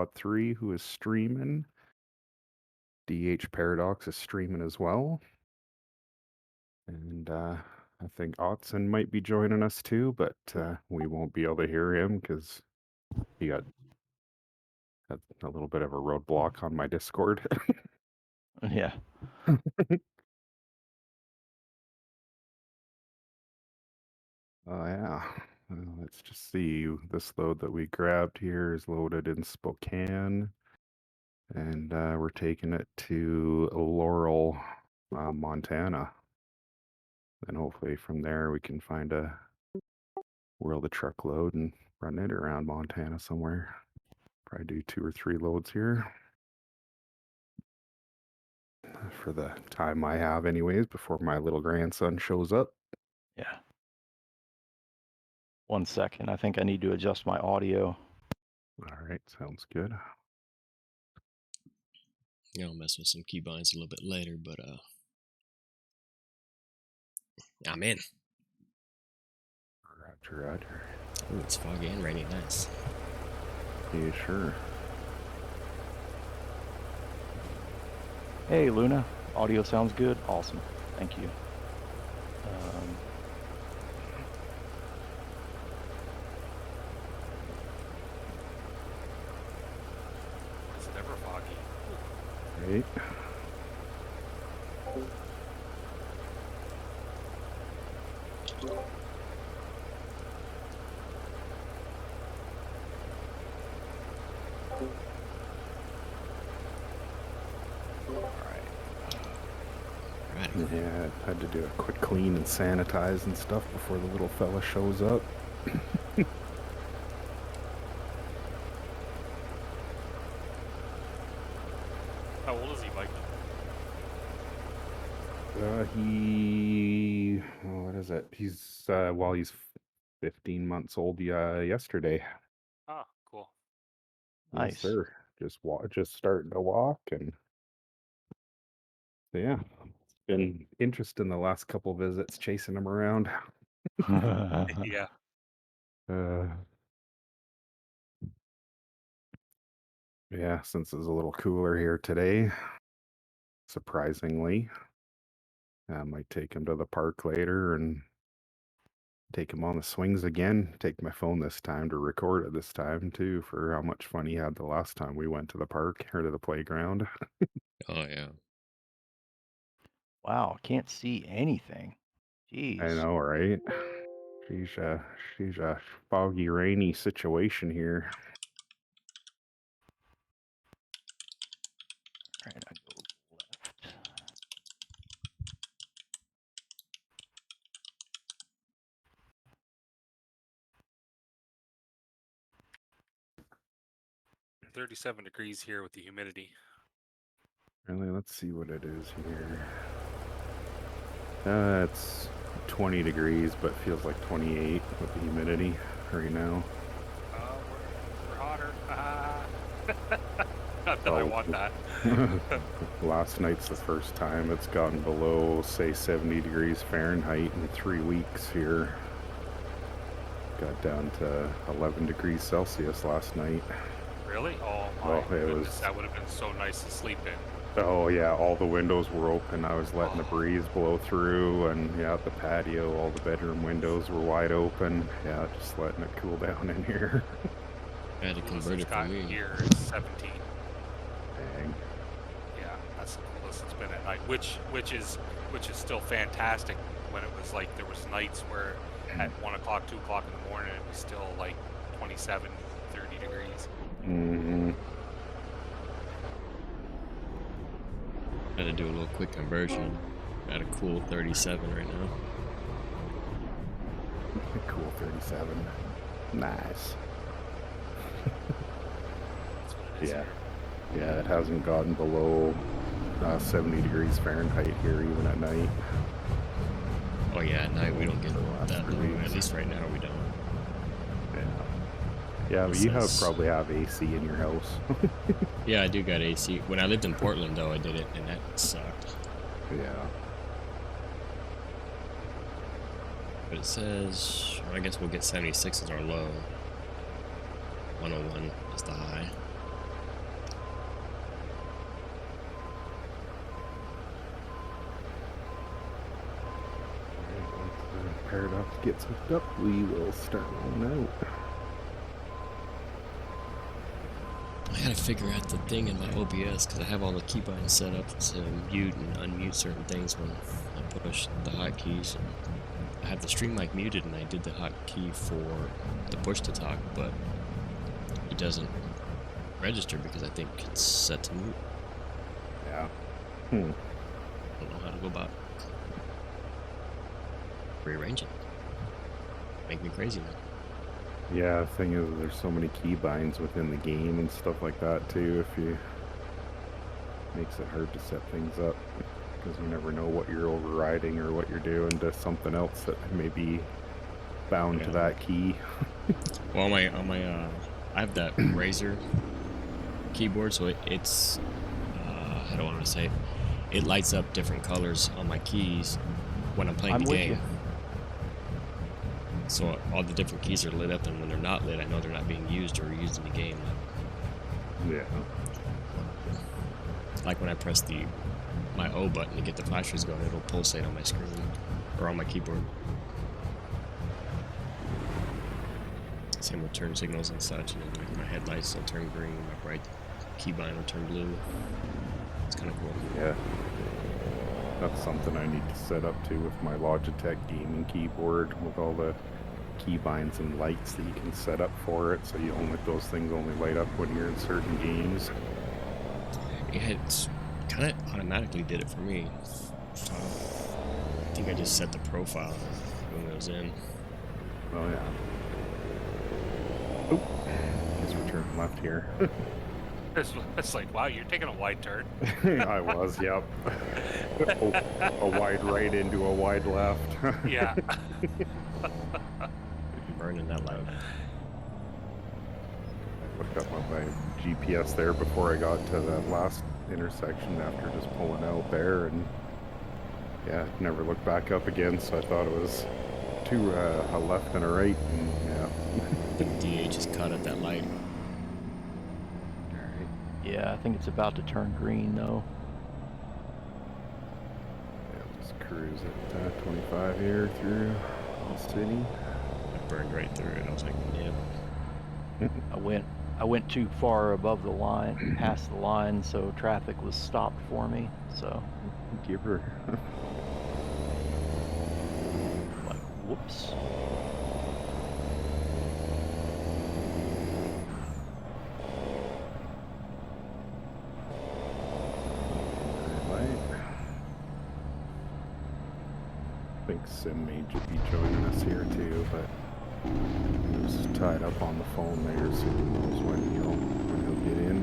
Squad 3 who is streaming. DH Paradox is streaming as well. And I think Otson might be joining us too, but we won't be able to hear him because he got a little bit of a roadblock on my Discord. Yeah. Oh yeah. Let's just see. This load that we grabbed here is loaded in Spokane, and we're taking it to Laurel, Montana. And hopefully from there we can find a wheel the truckload and run it around Montana somewhere. Probably do 2 or 3 loads here for the time I have anyways before my little grandson shows up. Yeah. 1 second. I think I need to adjust my audio. All right, sounds good. Yeah, I'll mess with some keybinds a little bit later, but I'm in. Roger. Ooh, it's foggy and rainy. Nice. Yeah, sure. Hey, Luna. Audio sounds good. Awesome. Thank you. It's never foggy. Right. Yeah, I had to do a quick clean and sanitize and stuff before the little fella shows up. How old is he, Mike? What is it? He's he's 15 months old yesterday. Ah, cool. Nice. Yes, sir. Just starting to walk, and yeah, it's been interesting the last couple visits chasing him around. Yeah. Yeah, since it's a little cooler here today, surprisingly. I might take him to the park later and take him on the swings again. Take my phone this time to record it this time too for how much fun he had the last time we went to the park or to the playground. Oh yeah. Wow, can't see anything. Jeez. I know, right? She's a foggy, rainy situation here. All right, I go left. – 37 degrees here with the humidity. Really, let's see what it is here. It's 20 degrees, but feels like 28 with the humidity right now. We're hotter. Not that I want that. Last night's the first time it's gotten below, say, 70 degrees Fahrenheit in 3 weeks here. Got down to 11 degrees Celsius last night. Really? Oh my goodness, that would have been so nice to sleep in. Oh yeah, all the windows were open. I was letting the breeze blow through, and yeah, the patio, all the bedroom windows were wide open. Yeah, just letting it cool down in here. I had to convert it for me. Here is 17. Dang. Yeah, that's the coolest it's been at night. Which is still fantastic. When it was like there was nights where at 1 o'clock, 2 o'clock in the morning it was still like 27, 30 degrees. Mm-hmm. I had to do a little quick conversion. At a cool 37 right now. Cool 37. Nice. That's what it is. Yeah. Yeah, it hasn't gotten below 70 degrees Fahrenheit here even at night. Oh yeah, at night we don't get that low. At least right now we don't. Yeah, but you probably have AC in your house. Yeah, I do got AC. When I lived in Portland, though, I did it, and that sucked. Yeah. But it says, I guess we'll get 76 as our low. 101 is the high. fired up, gets hooked up, we will start rolling out. I gotta figure out the thing in my OBS because I have all the keybinds set up to mute and unmute certain things when I push the hotkeys. I have the stream mic muted and I did the hotkey for the push to talk, but it doesn't register because I think it's set to mute. Yeah. I don't know how to go about rearranging. Make me crazy now. Yeah, the thing is, there's so many keybinds within the game and stuff like that too. If you makes it hard to set things up because you never know what you're overriding or what you're doing to something else that may be bound to that key. Well, on my I have that Razer keyboard, so it's I don't want to say it lights up different colors on my keys when I'm playing the with game. you. So all the different keys are lit up, and when they're not lit, I know they're not being used or used in the game. Yeah. Like when I press my O button to get the flashers going, it'll pulsate on my screen or on my keyboard. Same with turn signals and such, and then like my headlights will turn green, my bright keybind will turn blue. It's kind of cool. Yeah. That's something I need to set up too with my Logitech gaming keyboard with all the keybinds and lights that you can set up for it, so those things only light up when you're in certain games. Yeah, it's kind of automatically did it for me. I think I just set the profile when it was in. Oh yeah. Oh, guess we're turning left here. It's like, wow, you're taking a wide turn. I was, yep. A wide right into a wide left. Yeah. Burning that light. I looked up on my GPS there before I got to that last intersection after just pulling out there, and yeah, never looked back up again, so I thought it was a left and a right, and yeah. I think DA just caught at that light. Alright. Yeah, I think it's about to turn green though. Yeah, just cruise at 25 here through the city. I burned right through it. I was like, yep. I went too far above the line, past the line, so traffic was stopped for me. So, Give her. like, whoops. I think Sim may be joining us here too, but he was tied up on the phone there, so who knows when he'll get in.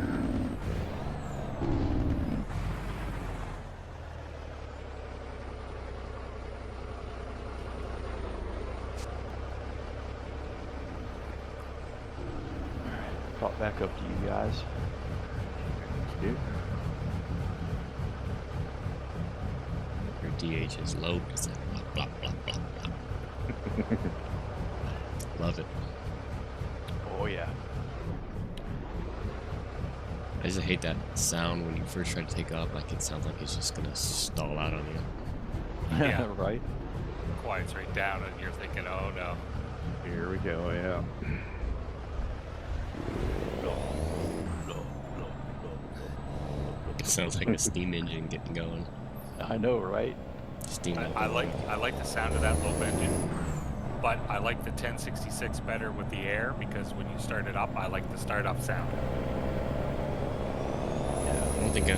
Caught back up to you guys. Yeah. Your DH is low. It's like blah, blah, blah, blah, blah. Love it. Oh yeah. I just hate that sound when you first try to take off. Like it sounds like it's just gonna stall out on you. Yeah. Right? Quiets right down, and you're thinking, oh no. Here we go, yeah. It sounds like a steam engine getting going. I know, right? Steam. I like the sound of that low engine, but I like the 1066 better with the air because when you start it up, I like the startup sound. I don't think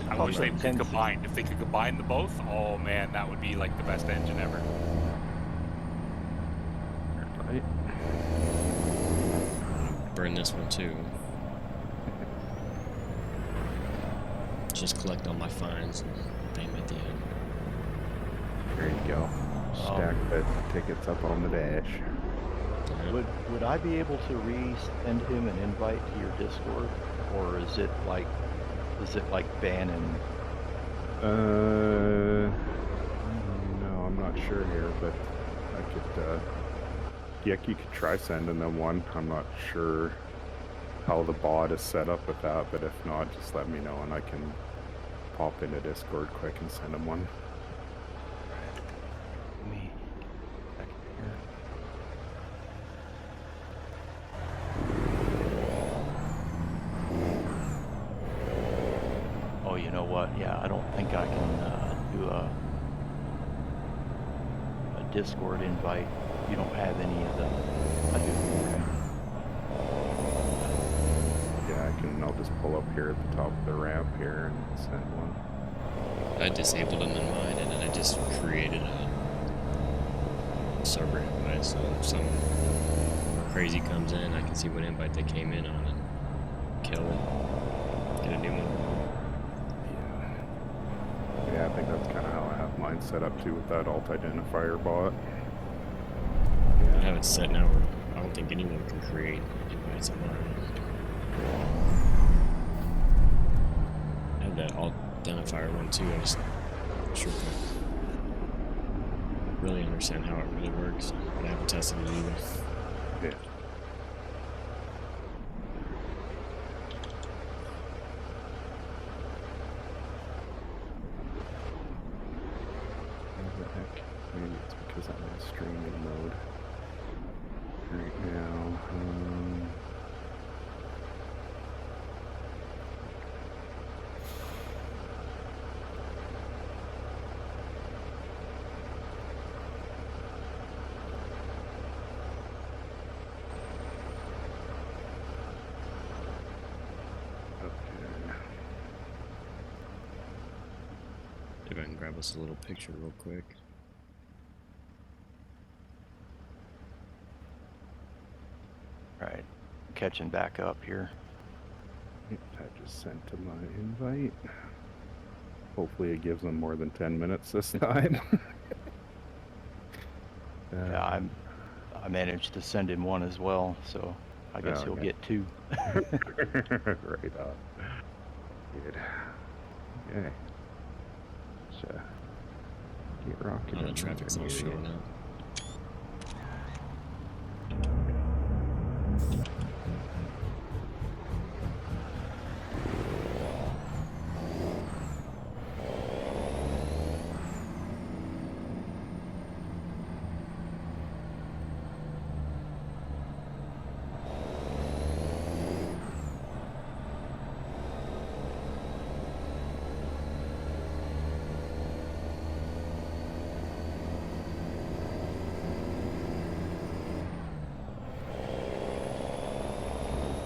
I wish they could combine. If they could combine the both, oh man, that would be like the best engine ever. Right? burn this one too. Just collect all my fines and pay them at the end. There you go. Stack the tickets up on the dash. Yeah. Would I be able to resend him an invite to your Discord, or is it like banning? No, I'm not sure here, but I could, yeah, you could try sending them one. I'm not sure how the bot is set up with that, but if not, just let me know and I can pop into Discord quick and send them one. Let me you know what? Yeah, I don't think I can do a Discord invite. You don't have any of them. I do. Okay. Yeah, I'll just pull up here at the top of the ramp here and send one. I disabled them in mine, and then I just created a server invite, so if someone crazy comes in, I can see what invite they came in on and kill it. Get a new one. Yeah, I think that's kind of how I have mine set up too with that alt identifier bot. I have it set now where I don't think anyone can create invites on mine. I have that alt identifier one too. I just not sure if I really understand how it really works, but I haven't tested it either. Yeah. How the heck? Maybe it's because I'm in streaming mode right now. If I can grab us a little picture real quick. Right. Catching back up here. I just sent to my invite. Hopefully it gives them more than 10 minutes this time. Yeah, I managed to send him one as well, so I guess he'll get two. Right on. Good. Okay. So, get rocking. Oh, the traffic's all showing up.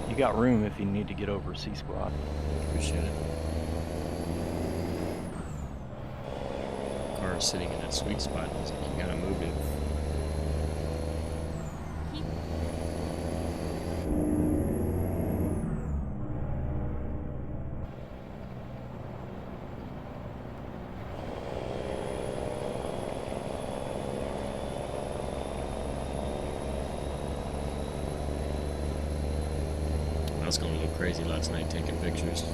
You got room if you need to get over C-Squad. Appreciate it. Car is sitting in that sweet spot. It's like you gotta move it. I was going a little crazy last night taking pictures.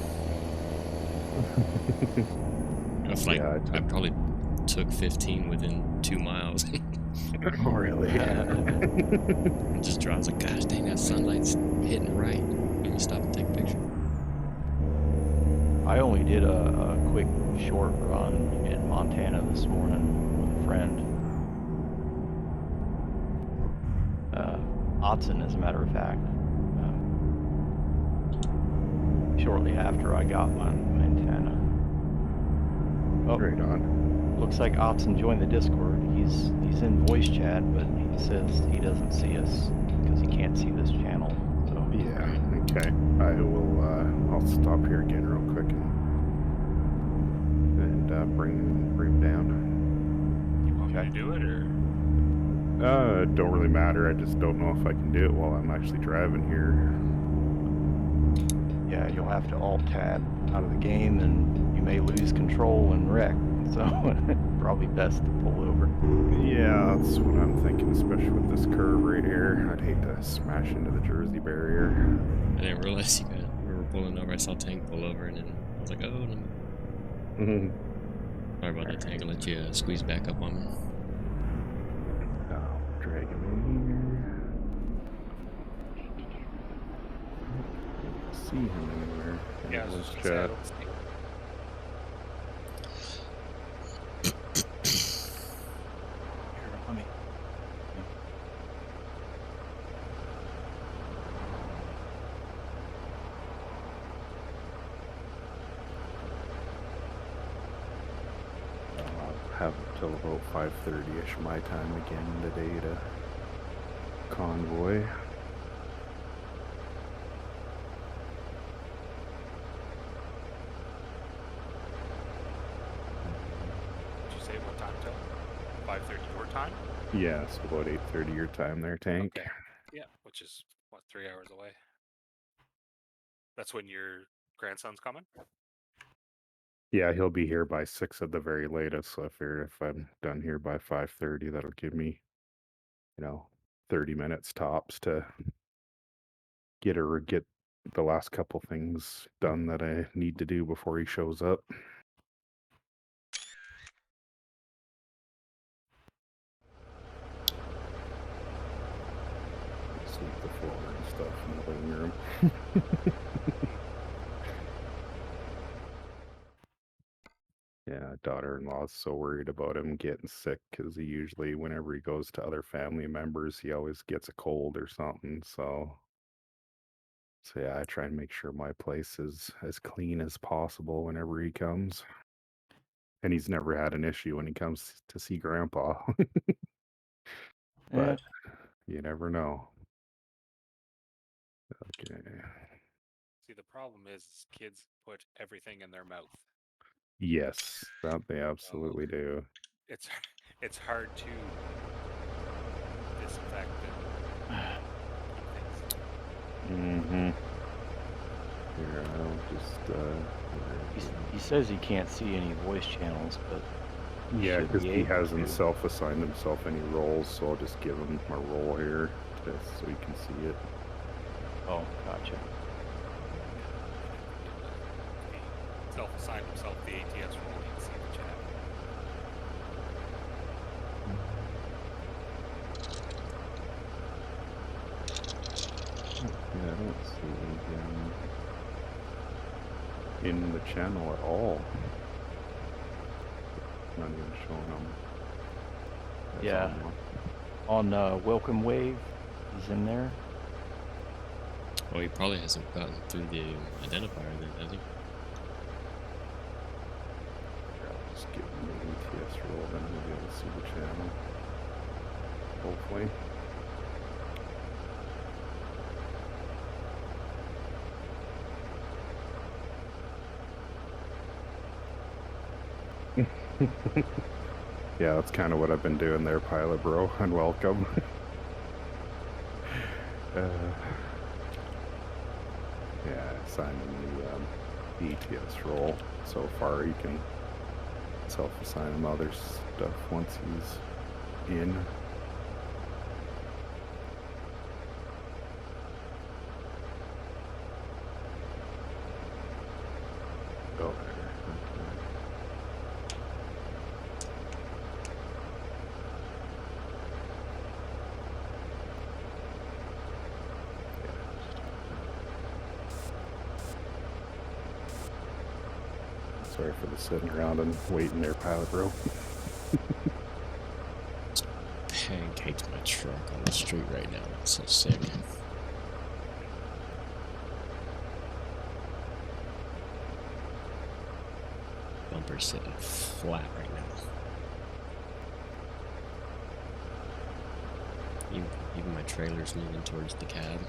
I feel like Yeah, I probably took 15 within 2 miles. Oh, really? It just drives like, gosh dang, that sunlight's hitting right. Let me stop and take a picture. I only did a quick short run in Montana this morning with a friend. Otson, as a matter of fact. Shortly after I got my antenna. Oh, Right on. looks like Otson joined the Discord. He's in voice chat, but he says he doesn't see us because he can't see this channel. So Yeah, okay. I will, I'll stop here again real quick and bring him down. You want me to do it, or? It don't really matter. I just don't know if I can do it while I'm actually driving here. yeah, you'll have to alt-tab out of the game, and you may lose control and wreck. So probably best to pull over. Yeah, that's what I'm thinking, especially with this curve right here. I'd hate to smash into the Jersey barrier. I didn't realize we were pulling over. I saw Tank pull over, and then I was like, oh, no. Sorry about that, Tank. I'll let you squeeze back up on me. I'll drag him in here. I don't see him anywhere. in Yeah, I was this just gonna say, I chat. don't see- Here, let me. till about 5:30ish my time again today to convoy. Did you say what time till? 5:30 your time? Yeah, so about 8:30 your time there, Tank. Okay. Yeah, which is what, 3 hours away. That's when your grandson's coming. Yeah, he'll be here by 6 at the very latest. So I figure if I'm done here by 5:30, that'll give me, 30 minutes tops to get the last couple things done that I need to do before he shows up. Sweep the floor and stuff in the living room. Yeah, daughter-in-law's so worried about him getting sick because he usually, whenever he goes to other family members, he always gets a cold or something. So yeah, I try and make sure my place is as clean as possible whenever he comes. And he's never had an issue when he comes to see Grandpa. But you never know. Okay. See, the problem is kids put everything in their mouth. Yes, that they absolutely do. It's hard to disinfect and keep things. Mm-hmm. Here, I'll just He says he can't see any voice channels, but yeah, should because be he able hasn't to. self-assigned himself any roles, so I'll just give him a role here so he can see it. Oh, gotcha. He self-assigned himself the ATS role. He can see the chat. Yeah, I don't see him in the channel at all. Not even showing him. Yeah. On Welcome Wave, he's in there. Oh, he probably hasn't gotten through the identifier then, has he? I'll just give him the ATS role, then he'll be able to see the channel. Hopefully. Yeah, that's kind of what I've been doing there, Pilot Bro, and welcome. Yeah, I assigned him the ETS role. So far, he can self-assign him other stuff once he's in. Oh, there. Sorry for the sitting around and waiting there, Pilot Bro. Pancaked my truck on the street right now. It's so sick. Bumper's sitting flat right now. Even my trailer's moving towards the cab.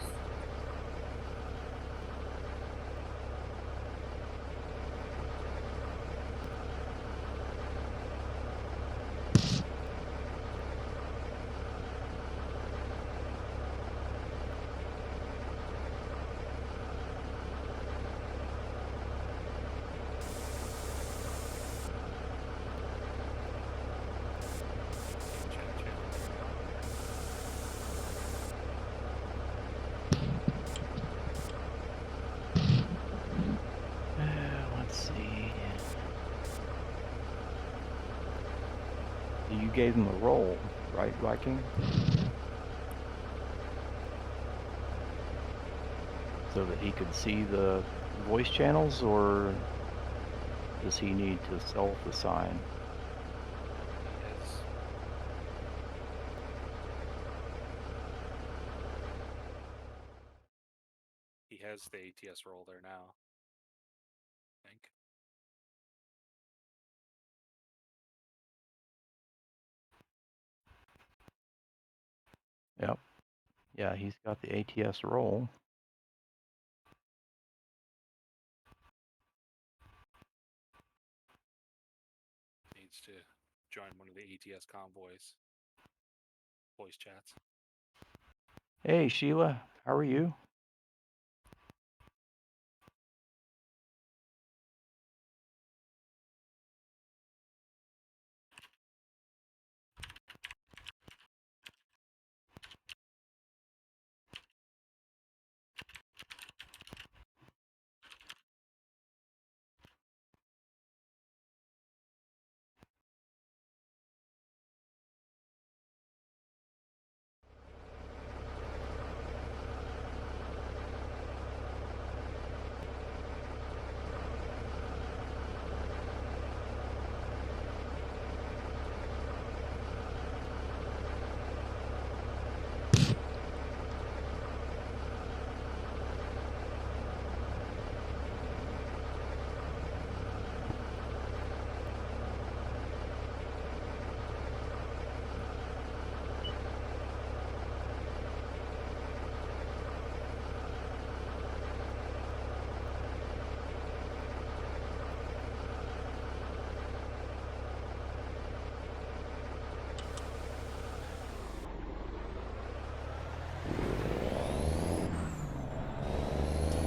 Let's see. You gave him a role, right, Viking? So that he could see the voice channels, or does he need to self-assign? He has the ATS role there now, I think. Yeah, he's got the ATS role. Needs to join one of the ATS convoys. Voice chats. Hey, Sheila, how are you?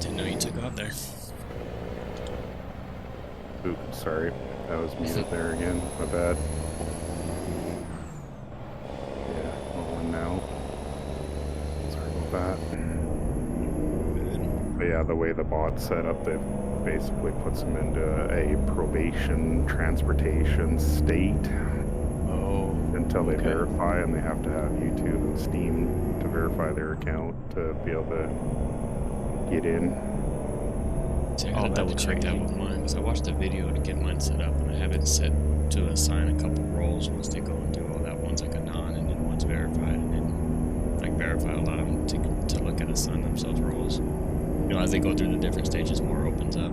Didn't know you took off there. Oops, sorry. I was muted there again. My bad. Yeah, rolling now. Sorry about that. But yeah, the way the bot's set up, it basically puts them into a probation transportation state Oh, until they okay. verify, and they have to have YouTube and Steam to verify their account to be able to get in. See, I Oh, gotta that's double check that crazy. with mine because I watched the video to get mine set up, and I have it set to assign a couple roles once they go and do all that. One's like a non, and then one's verified, and then like verify, allow them to look at assign themselves roles. You know, as they go through the different stages, more opens up.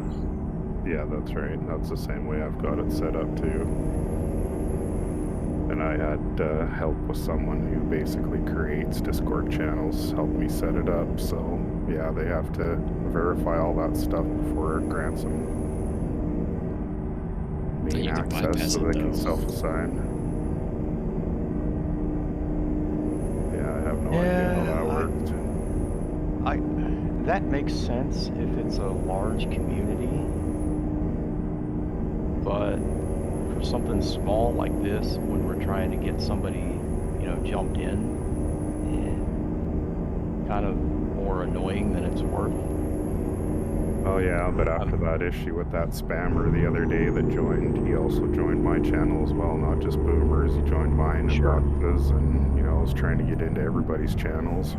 Yeah, that's right. That's the same way I've got it set up too. And I had help with someone who basically creates Discord channels, help me set it up. So yeah, they have to verify all that stuff before it grants them main you can access bypass so it, they can though. self-assign. Yeah, I have no idea how that works. That makes sense if it's a large community, but for something small like this, when we're trying to get somebody, jumped in, kind of more annoying than it's worth. Oh yeah, but after that issue with that spammer the other day that joined, he also joined my channel as well, not just Boomers. He joined mine and Sure. Bux's, and was trying to get into everybody's channels.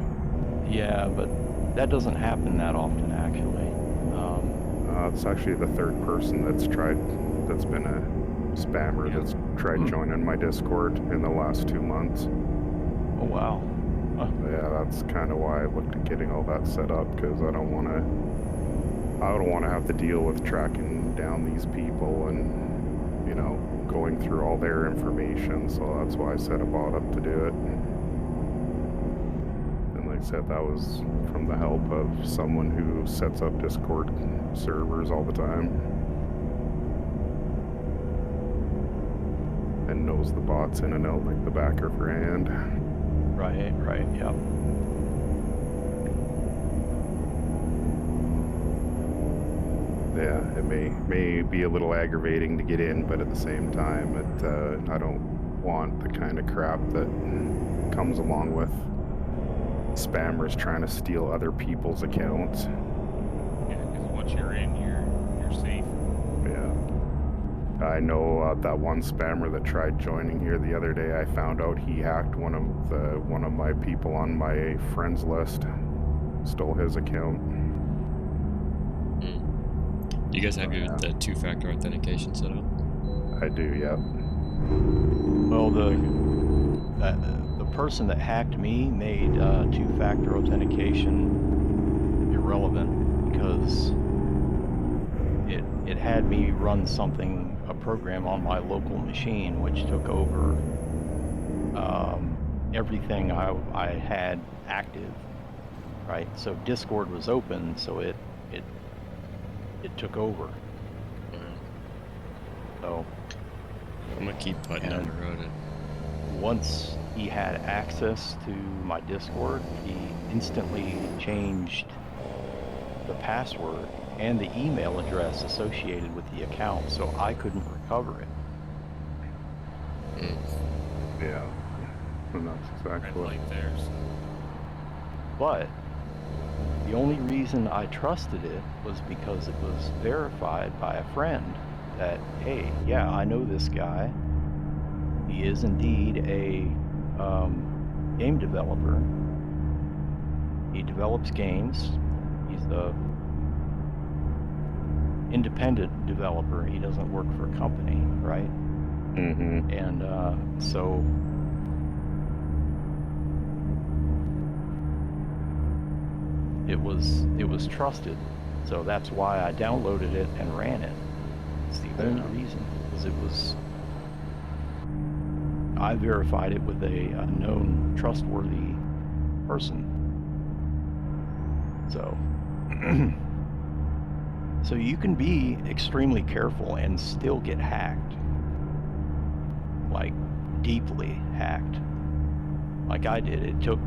Yeah, but that doesn't happen that often, actually. It's actually the third person that's been a spammer that's tried joining my Discord in the last 2 months. Oh wow. Yeah, that's kind of why I looked at getting all that set up, because I don't want to have to deal with tracking down these people and going through all their information. So that's why I set a bot up to do it. And like I said, that was from the help of someone who sets up Discord servers all the time and knows the bots in and out like the back of her hand. Right, yep. Yeah, it may be a little aggravating to get in, but at the same time, I don't want the kind of crap that comes along with spammers trying to steal other people's accounts. Yeah, because once you're in, you're safe. Yeah. I know that one spammer that tried joining here the other day, I found out he hacked one of my people on my friends list, stole his account. You guys have the two-factor authentication set up? I do, yeah. Well, the person that hacked me made two-factor authentication irrelevant because it had me run a program on my local machine, which took over everything I had active right? So Discord was open, so it took over. So I'm gonna keep putting down the road. once he had access to my Discord, he instantly changed the password and the email address associated with the account, so I couldn't recover it. Yeah. And that's Red exactly what. light there. So. But the only reason I trusted it was because it was verified by a friend that, hey, yeah, I know this guy. He is indeed a game developer. He develops games. He's a independent developer. He doesn't work for a company, right? Mm-hmm. And so it was trusted. So that's why I downloaded it and ran it. It's the only reason, because it was, I verified it with a known trustworthy person. So so you can be extremely careful and still get hacked, like deeply hacked, like I did. It took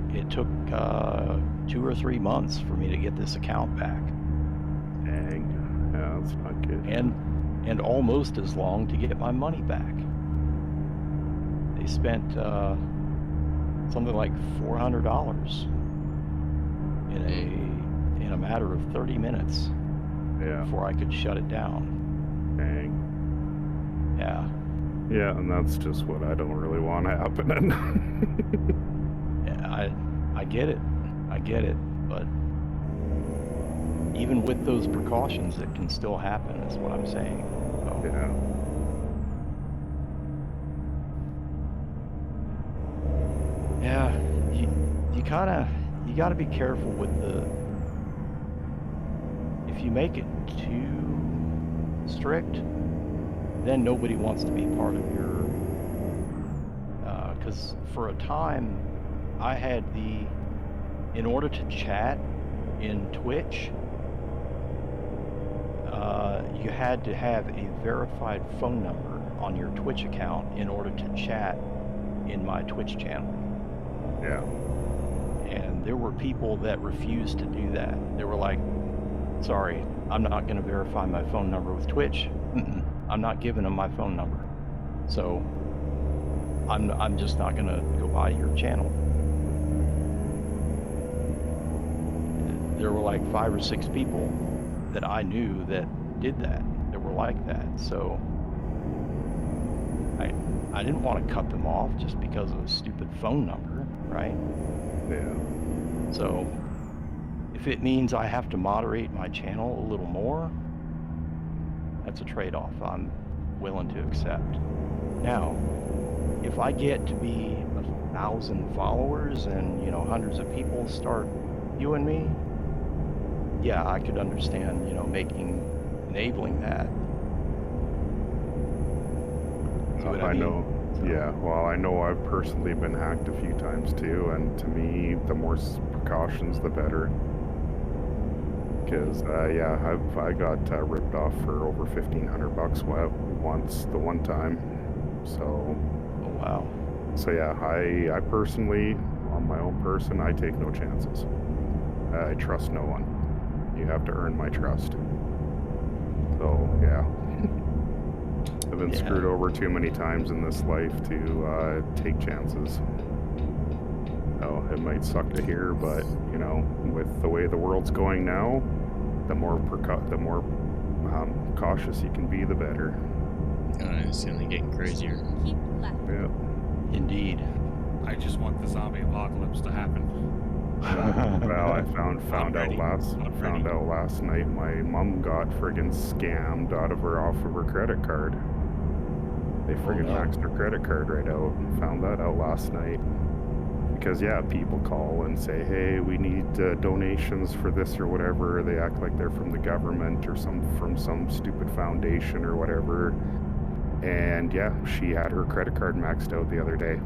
2 or 3 months for me to get this account back. Dang. Yeah, that's not good. And almost as long to get my money back. They spent something like $400 in a matter of 30 minutes before I could shut it down. Dang. Yeah. Yeah, and that's just what I don't really want happening. Yeah, I get it. I get it. But even with those precautions, it can still happen, is what I'm saying. So, yeah, you gotta be careful with if you make it too strict, then nobody wants to be part of your, because for a time, I had in order to chat in Twitch, you had to have a verified phone number on your Twitch account in order to chat in my Twitch channel. Yeah. And there were people that refused to do that. They were like, sorry, I'm not going to verify my phone number with Twitch. I'm not giving them my phone number. So I'm just not going to go by your channel. There were like 5 or 6 people that I knew that did that were like that. So I didn't want to cut them off just because of a stupid phone number, right? Yeah. So if it means I have to moderate my channel a little more, that's a trade-off I'm willing to accept. Now, if I get to be 1,000 followers and, hundreds of people start viewing me, yeah, I could understand, enabling that. See what I mean? know. Yeah, well, I know I've personally been hacked a few times too, and to me, the more precautions, the better. Because, yeah, I got ripped off for over $1,500 once, the one time. So. Oh, wow. So yeah, I personally, on my own person, I take no chances. I trust no one. You have to earn my trust. So yeah. I've been screwed over too many times in this life to take chances. Oh, it might suck to hear, but with the way the world's going now, the more cautious you can be, the better. It's only getting crazier. Keep left. Yeah. Indeed. I just want the zombie apocalypse to happen. Well, I found out last night my mom got friggin' scammed off of her credit card. They friggin' maxed her credit card right out. Found that out last night. Because yeah, people call and say, hey, we need donations for this or whatever. They act like they're from the government or from some stupid foundation or whatever. And yeah, she had her credit card maxed out the other day.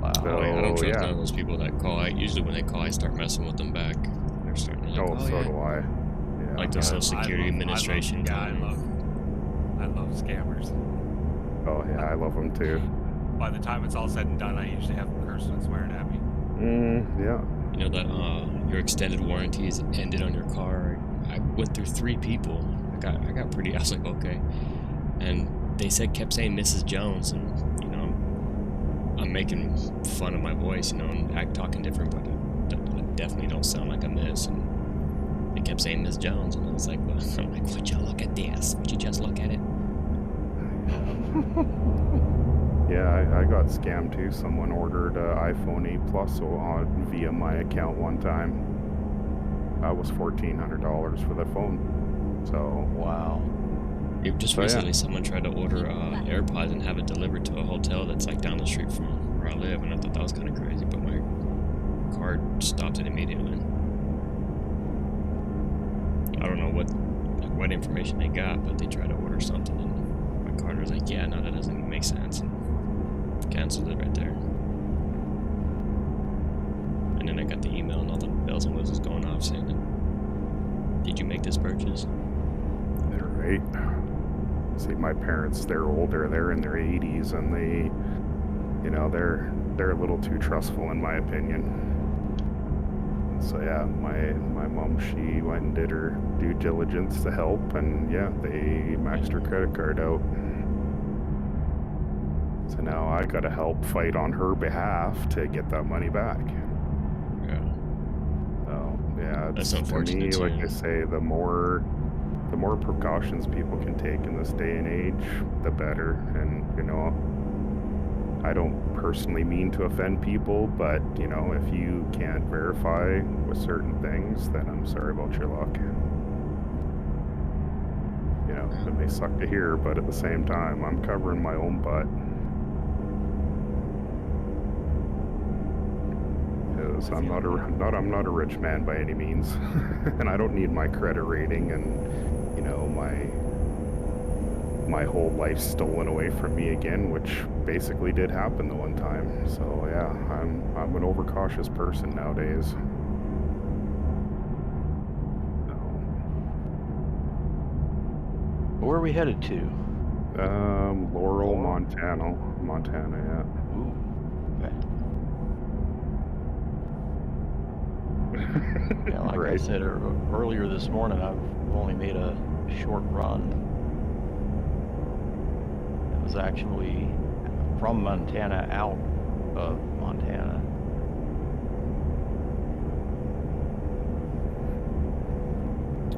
Wow. Oh, yeah, I don't So, trust yeah. none of those people that call. Usually when they call, I start messing with them back. They're starting to like, Oh, so yeah. do I. Yeah. Like the Social Security Administration calling me. I love scammers. Oh, yeah, I love them too. By the time it's all said and done, I usually have them cursing and swearing at me. Yeah. You know that your extended warranty is ended on your car. I went through 3 people. I got pretty. I was like, okay, and they kept saying Mrs. Jones, and you know, I'm making fun of my voice, you know, and talking different, but I definitely don't sound like a miss. And they kept saying Miss Jones, and I was like, well, I'm like, would you look at this? Would you just look at it? Yeah, I got scammed too. Someone ordered an iPhone 8 Plus via my account one time. That was $1,400 for the phone. So Wow. Just So, yeah. recently, someone tried to order AirPods and have it delivered to a hotel that's like down the street from where I live, and I thought that was kind of crazy, but my card stopped it immediately. I don't know what information they got, but they tried to order something, and my card was like, yeah, no, that doesn't even make sense, and canceled it right there. And then I got the email, and all the bells and whistles going off saying, did you make this purchase? they're right. See, my parents, they're older. They're in their 80s, and they, you know, they're a little too trustful in my opinion. So yeah, my mom, she went and did her due diligence to help, and yeah, they maxed her credit card out. So now I gotta help fight on her behalf to get that money back. Yeah. So yeah, That's to unfortunate, me, like I too. say, the more precautions people can take in this day and age, the better. And you know, I don't personally mean to offend people, but you know, if you can't verify with certain things, then I'm sorry about your luck. You know, it may suck to hear, but at the same time, I'm covering my own butt. Because I'm not a rich man by any means, and I don't need my credit rating and, you know, my whole life stolen away from me again, which basically did happen the one time. So yeah, I'm an overcautious person nowadays. So, Where are we headed to? Laurel, Montana, yeah. Ooh. Okay. Yeah, like I Right. said earlier this morning, I've only made a short run. It was actually from Montana out of Montana.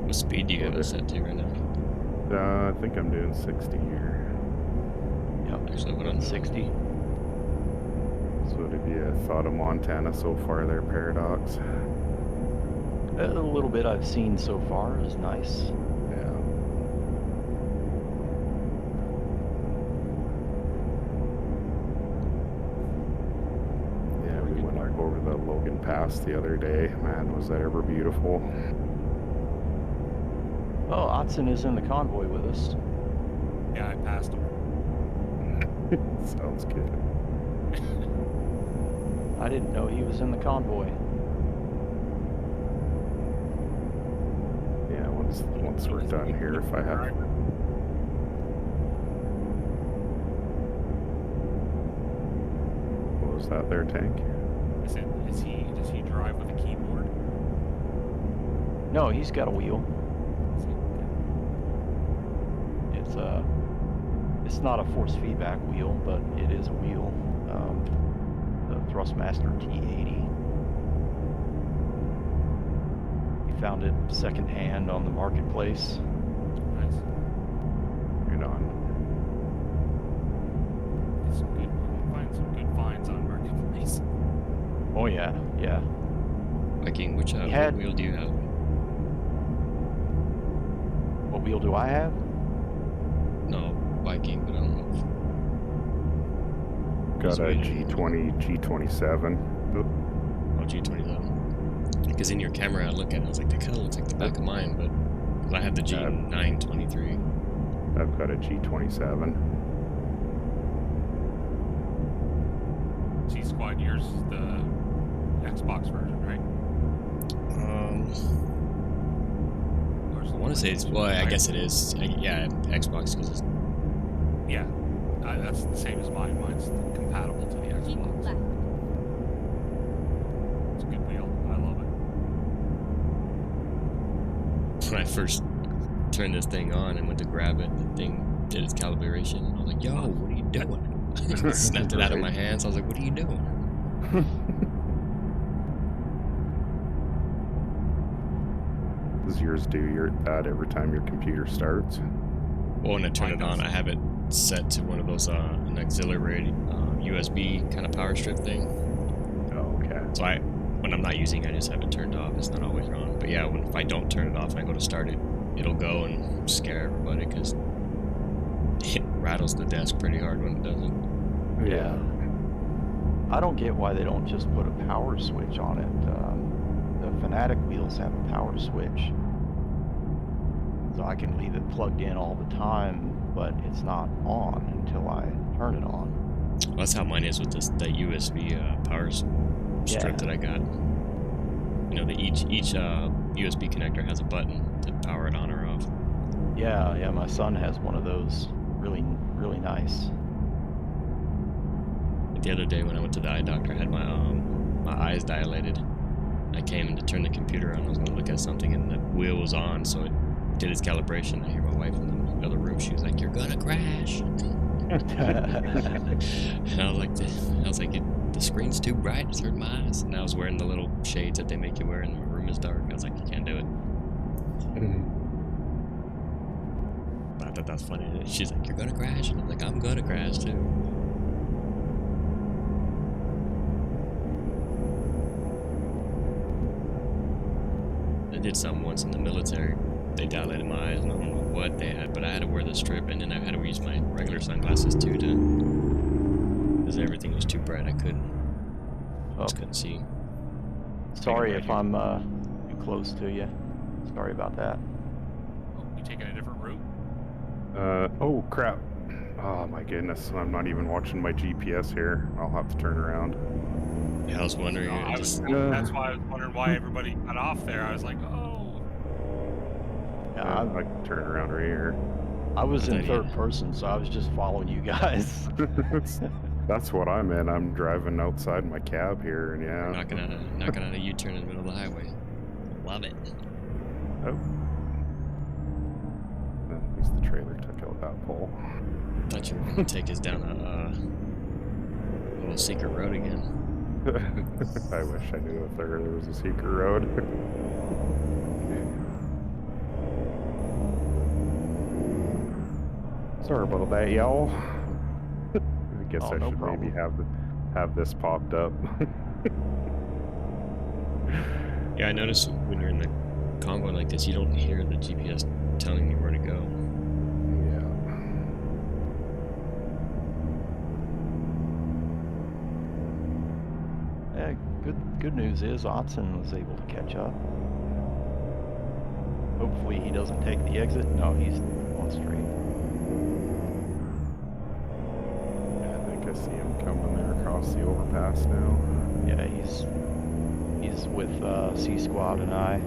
What speed do you have it set to right now? I think I'm doing 60 here. Yep. Actually, what on 60. So what have you thought of Montana so far there, Paradox? A little bit I've seen so far is nice. Yeah. Yeah, we went up over the Logan Pass the other day. Man, was that ever beautiful. Oh, Otson is in the convoy with us. Yeah, I passed him. Sounds good. I didn't know he was in the convoy. Yeah, once we're done here, if I have... What was that there, Tank? Does he drive with a keyboard? No, he's got a wheel. It's not a force feedback wheel, but it is a wheel. The Thrustmaster T80. He found it secondhand on the marketplace. Nice. Right on. Find some good finds on Marketplace. Oh yeah, yeah. Viking, what wheel do you have? What wheel do I have? No, Viking, but I don't know. Got a G27. Oh, G27. Because in your camera I look at it, I was like, that kind of looks like the back of mine, but because I have the G923. I've got a G27. C Squad, yours is the Xbox version, right? Or is I it want to say it's, well, I Right. guess it is. Yeah, Xbox, because Yeah, that's the same as mine. Mine's compatible to the Keep Xbox. left. It's a good wheel. I love it. when I first turned this thing on and went to grab it, the thing did its calibration. And I was like, yo, what are you doing? Snapped it out of my hands. I was like, what are you doing? Does yours do that every time your computer starts? Well, when I turn it on, I have it set to one of those, an auxiliary USB kind of power strip thing. Oh, okay. So when I'm not using it, I just have it turned off. It's not always on. But yeah, if I don't turn it off and I go to start it, it'll go and scare everybody because it rattles the desk pretty hard when it doesn't. Yeah. I don't get why they don't just put a power switch on it. The Fanatic wheels have a power switch. So I can leave it plugged in all the time, but it's not on until I turn it on. Well, that's how mine is with that USB power strip Yeah. that I got. You know, each USB connector has a button to power it on or off. Yeah, my son has one of those. Really, really nice. The other day when I went to the eye doctor, I had my eyes dilated. I came in to turn the computer on. I was going to look at something, and the wheel was on, so it did its calibration. I hear my wife in the other room. She was like, "You're gonna crash." And I was like, the screen's too bright. It's hurting my eyes. And I was wearing the little shades that they make you wear, and the room is dark. I was like, you can't do it. But I thought that was funny. She's like, "You're gonna crash," and I'm like, "I'm gonna crash too." I did something once in the military. They dilated my eyes, and I don't know what they had, but I had to wear the strip, and then I had to use my regular sunglasses too, because everything was too bright. I just couldn't see. Sorry right if here. I'm too close to you. Sorry about that. Oh, you taking a different route? Oh crap. Oh my goodness, I'm not even watching my GPS here. I'll have to turn around. Yeah, I was wondering. No, that's why I was wondering why everybody got off there. I was like, oh. Yeah, I can turn around right here. I was I in thought third you- person, so I was just following you guys. That's what I'm in. I'm driving outside my cab here, and We're yeah. knocking on a U-turn in the middle of the highway. Love it. Oh. At least the trailer took out that pole. Thought you were gonna take us down a little secret road again. I wish I knew if there was a secret road. Sorry about that, y'all. I guess Oh, I no should maybe problem. have this popped up. Yeah, I noticed when you're in the convoy like this, you don't hear the GPS telling you where to go. Yeah, good news is Otson was able to catch up. Hopefully he doesn't take the exit. No, he's on straight. I think I see him coming there across the overpass now. Yeah, he's with C Squad and I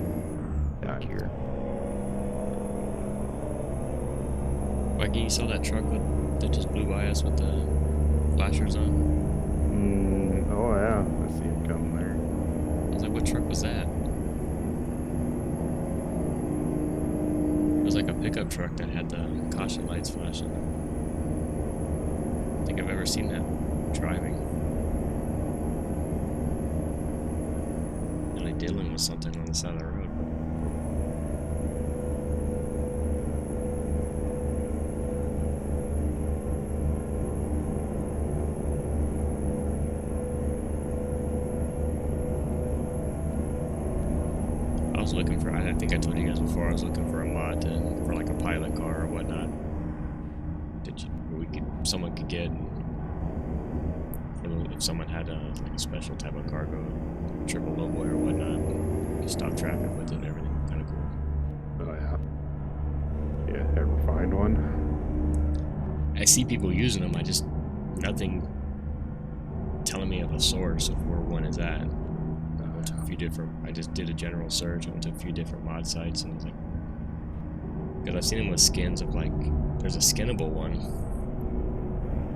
back here. Mikey, you saw that truck that just blew by us with the flashers on? Oh yeah, I see him coming there. I was like, what truck was that? It was like a pickup truck that had the caution lights flashing. I don't think I've ever seen that driving. Really dealing with something on the side of the road. I was looking for, I think I told you guys before, I was looking for a mod for like a pilot car or whatnot. Someone could get, if someone had like a special type of cargo, triple lowboy or whatnot, just stop traffic with it and everything. Kind of cool. Oh yeah. Yeah, ever find one? I see people using them, nothing telling me of a source of where one is at. I went to a few different. I just did a general search. I went to a few different mod sites, and I was like, because I've seen them with skins of like, there's a skinnable one.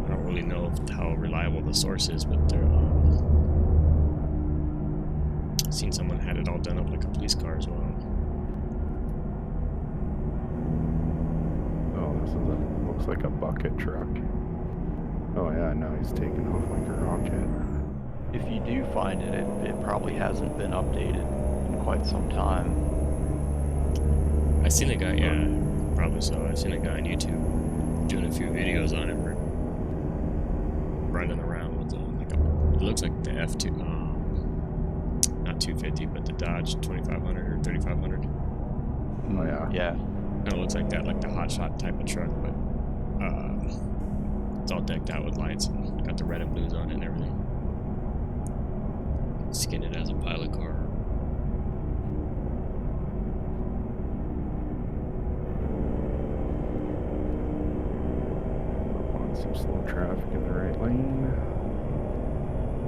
I don't really know how reliable the source is, but they're. I've seen someone had it all done up like a police car as well. Oh, this is looks like a bucket truck. Oh yeah, now he's taking off like a rocket. If you do find it, it probably hasn't been updated in quite some time. I seen a guy, yeah, probably so. I seen a guy on YouTube doing a few videos on it, running around with it looks like the F2, not 250, but the Dodge 2500 or 3500. Oh yeah. Yeah. It looks like that, like the hotshot type of truck, but it's all decked out with lights and got the red and blues on it and everything. Skinned it as a pilot car. Some slow traffic in the right lane.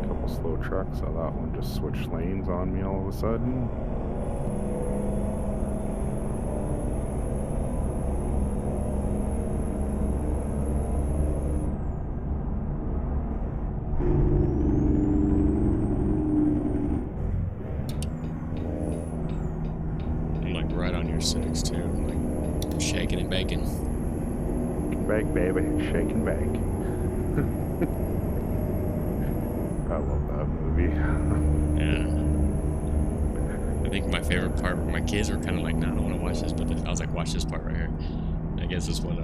A couple slow trucks, so that one just switched lanes on me all of a sudden. I'm like right on your six too. I'm like shaking and baking. Bake, baby, shake and bake. I love that movie. Yeah. I think my favorite part, my kids were kind of like, "No, I don't want to watch this," but I was like, "Watch this part right here." I guess it's when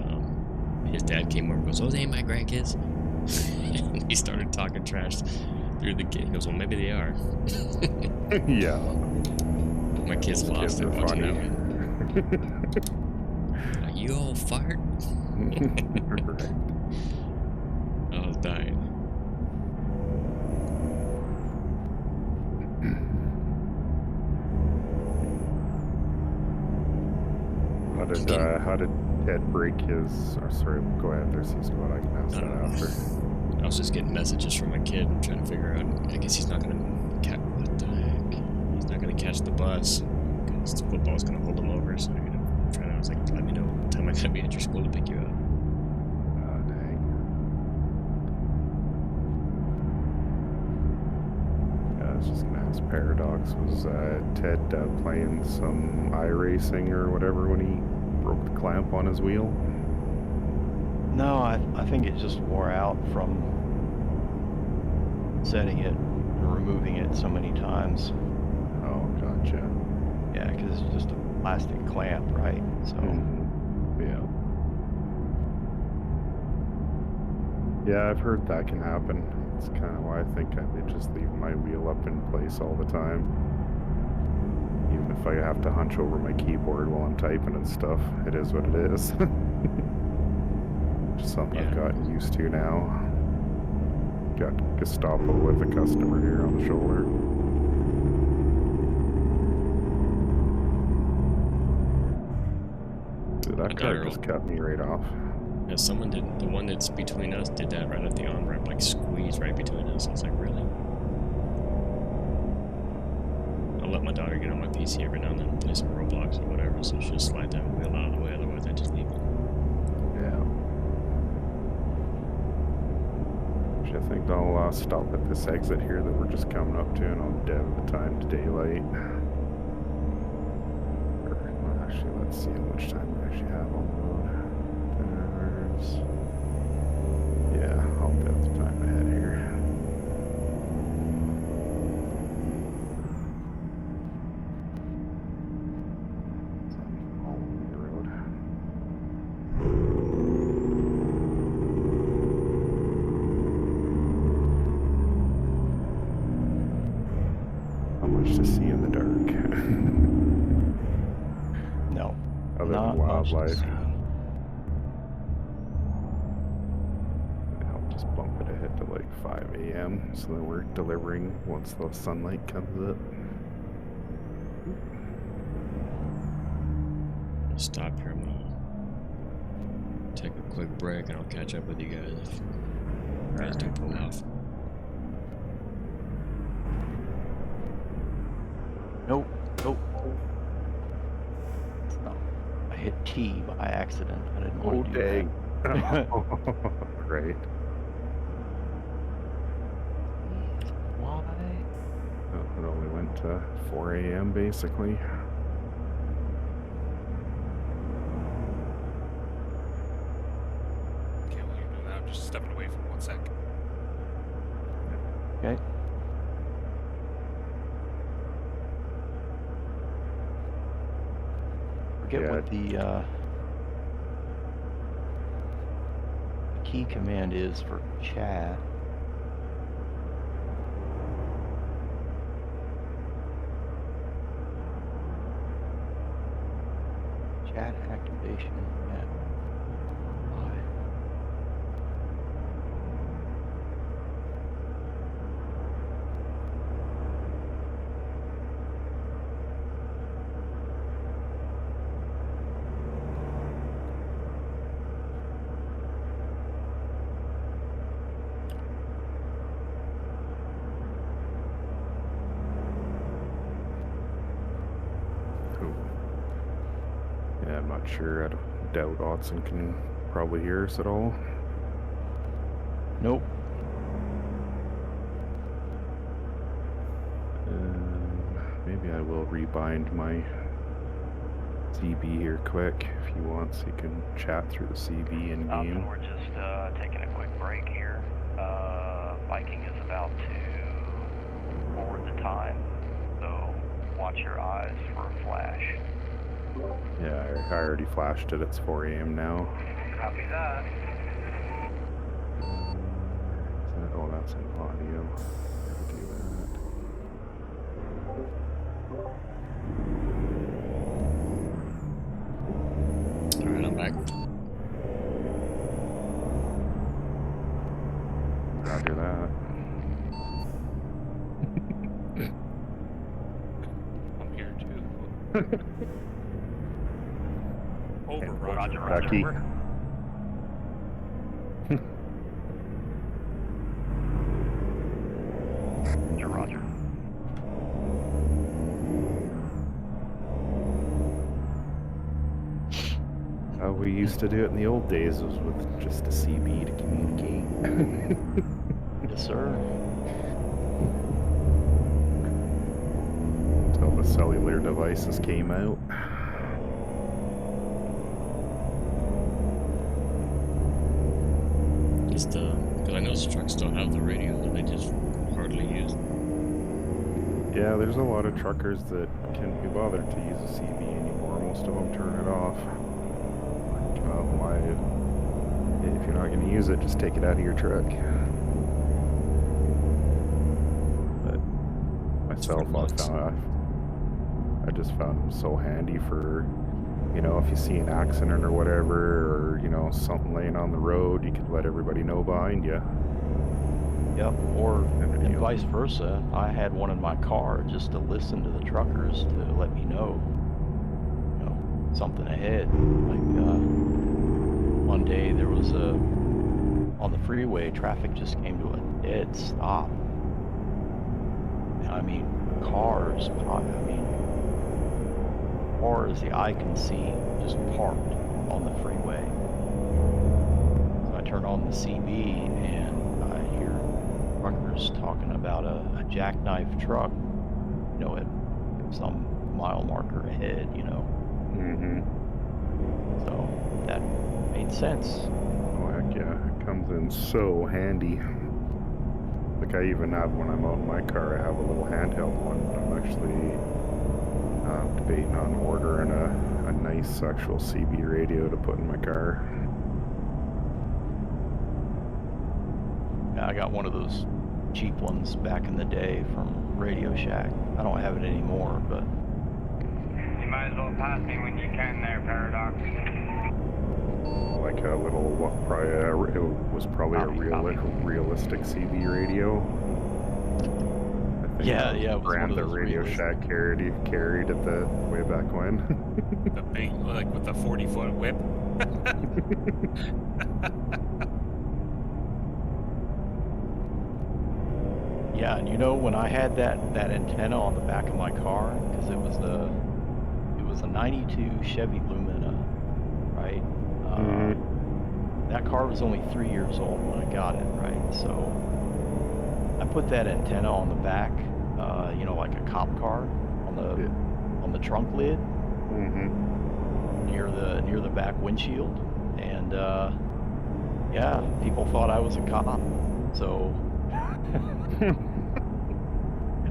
his dad came over and goes, "Those ain't my grandkids." And he started talking trash through the gate. He goes, "Well, maybe they are." Yeah. My kids lost it watching that one. one. Like, you old fart. Right. I was dying. How did Ted break his? Or sorry, go ahead. There's his one. I can ask that after. I was just getting messages from my kid and trying to figure out. I guess he's not gonna catch. What the heck? He's not gonna catch the bus because the football's gonna hold him over. So I'm gonna try to. I was like, let me know what time I gotta be at your school to pick you up. Dang. Yeah, I was just gonna ask Paradox. Was Ted playing some iRacing or whatever when he broke the clamp on his wheel? No, I think it just wore out from setting it and removing it so many times. Oh, gotcha. Yeah, because it's just a plastic clamp, right? So, Yeah. Yeah, I've heard that can happen. It's kind of why I think I just leave my wheel up in place all the time. Even if I have to hunch over my keyboard while I'm typing and stuff, it is what it is. Just something I've gotten used to now. Got Gestapo with a customer here on the shoulder. Dude, that car just cut me right off. Yeah, someone did. The one that's between us did that right at the on-ramp, like squeeze right between us. I was like, really? I'll let my daughter get on my PC every now and then and play some Roblox or whatever, so she'll slide that wheel out of the way, otherwise I just leave it. Yeah. I think I'll stop at this exit here that we're just coming up to, and I'll dev the time to daylight. Actually, let's see how much time we actually have on the road. 10 hours. Yeah, I'll dev the time ahead here. So I'm all over the road. Not much to see in the dark. no. Other Not than much to wildlife. see. I'll just bump it ahead to like 5 a.m. so that we're delivering once the sunlight comes up. I'll stop here. I'm gonna take a quick break and I'll catch up with you guys if you guys do pull off. Nope. Nope. No. I hit T by accident. I didn't want to do dang. that. Right. Why? Oh, it only went to 4 a.m. basically. Okay, well, you're doing that. I'm just stepping away for 1 sec. Okay. Forget what the key command is for chat. Chat activation. Yeah. Why? Cool. Yeah, I'm not sure. I doubt Otson can probably hear us at all. Nope. Maybe I will rebind my CB here quick if you want, so you can chat through the CB in game. We're just taking a quick break here. Viking is about to forward the time, so watch your eyes for a flash. Yeah, I already flashed it. It's 4 a.m. now. Copy that. Where is that? Oh, that's an audio. Gotta do that. Alright, I'm back. Roger that. I'm here too. Over, Roger. Becky. Roger. How we used to do it in the old days was with just a CB to communicate. Yes, sir. Until the cellular devices came out. Just because I know the trucks still have the radio that they just hardly use. Yeah, there's a lot of truckers that can't be bothered to use a CB anymore. Most of them turn it off. Why? If you're not going to use it, just take it out of your truck. But myself, I just found them so handy for, you know, if you see an accident or whatever, or, you know, something laying on the road, you could let everybody know behind you. Yep, or and vice versa. I had one in my car just to listen to the truckers to let me know, you know, something ahead. Like one day there was on the freeway, traffic just came to a dead stop. And I mean, cars as the eye can see, just parked on the freeway. So I turn on the CB and I hear truckers talking about a jackknife truck, you know, at some mile marker ahead, you know. Mm-hmm. So that made sense. Oh, heck yeah. It comes in so handy. Like, I even have, when I'm out in my car, I have a little handheld one. I'm actually debating on ordering a nice actual CB radio to put in my car. Yeah, I got one of those cheap ones back in the day from Radio Shack. I don't have it anymore, but... You might as well pass me when you can there, Paradox. Like a little, it was probably a realistic CB radio. I think Yeah, it was brand one of that those Radio Shack carried at the way back when. The big, like with the 40-foot whip. Yeah, and you know, when I had that antenna on the back of my car, because it was a '92 Chevy Lumina, right? That car was only 3 years old when I got it, right? So I put that antenna on the back, you know, like a cop car on the trunk lid near the back windshield, and yeah, people thought I was a cop. So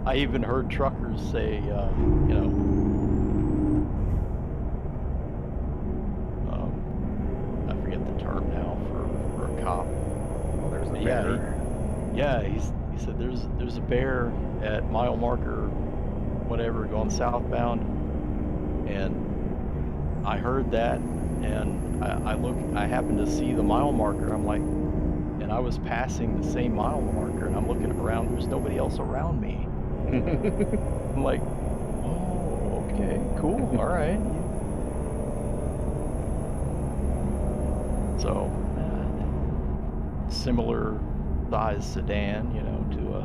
I even heard truckers say, you know, I forget the term now for a cop. Well, there's a Yeah, bear. Yeah, he said there's a bear at mile marker, whatever, going southbound, and I heard that, and I happened to see the mile marker. I'm like, and I was passing the same mile marker, and I'm looking around. There's nobody else around me. I'm like, oh, okay, cool, all right. So, similar size sedan, you know, to a,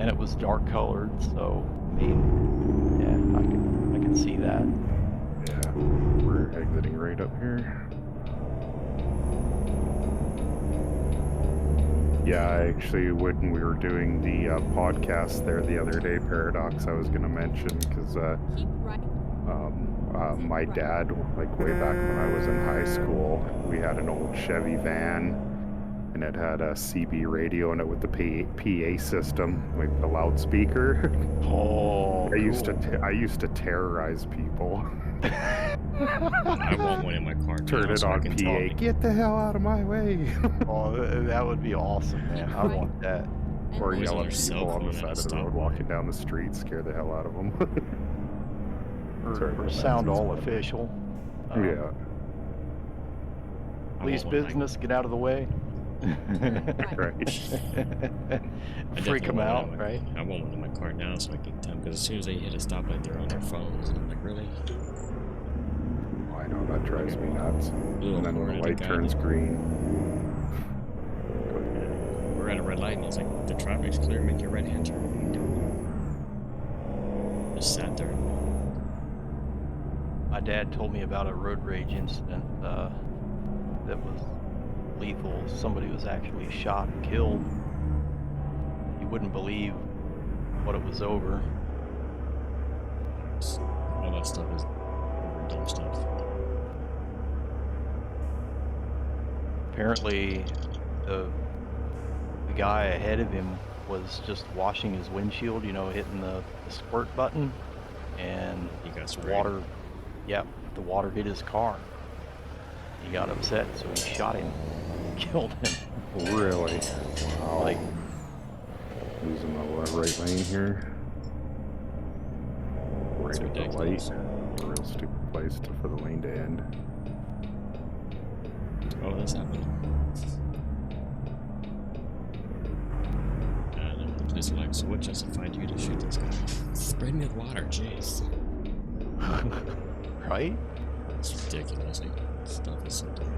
and it was dark colored, so I mean, yeah, I can see that. Yeah, we're exiting right up here. Yeah, actually, when we were doing the podcast there the other day, Paradox, I was going to mention, because Keep right. my dad, like way back when I was in high school, we had an old Chevy van, and it had a CB radio in it with the PA system, like the loudspeaker. Oh, I used to terrorize people. I want one in my car now, Turn it so I on can tell PA. people. Get the hell out of my way. Oh, that would be awesome, man. I want that. Or Always yell on at their cell people on the phone at side a of the road stoplight. walking down the street, scare the hell out of them. Sorry Or about that, sound Zeus, all but- official. Yeah. I Police want one in my- business, get out of the way. Right. I Freak definitely them want one out, in my- right? I want one in my car now so I can tell them, because as soon as they hit a stoplight, they're on their phones, and I'm like, really? Oh, I know, that drives me nuts. Little And then when the hornet light guy turns that- green. We're at a red light, and it's like, the traffic's clear, make your right-hand turn. What are you doing? Just sat there. My dad told me about a road rage incident that was lethal. Somebody was actually shot and killed. You wouldn't believe what it was over. All that stuff is dumb stuff. Apparently, the guy ahead of him was just washing his windshield, you know, hitting the squirt button, and He got the sprayed. water, yeah, the water hit his car. He got upset, so he shot him, killed him. Really? Wow. Like, Losing the right lane here. Right It's at the light. ridiculous. A real stupid place for the lane to end. Oh, this happened. It's like, so what justified you to shoot this guy? Spray me with water, jeez. right? It's ridiculous. Like, stuff is so dumb.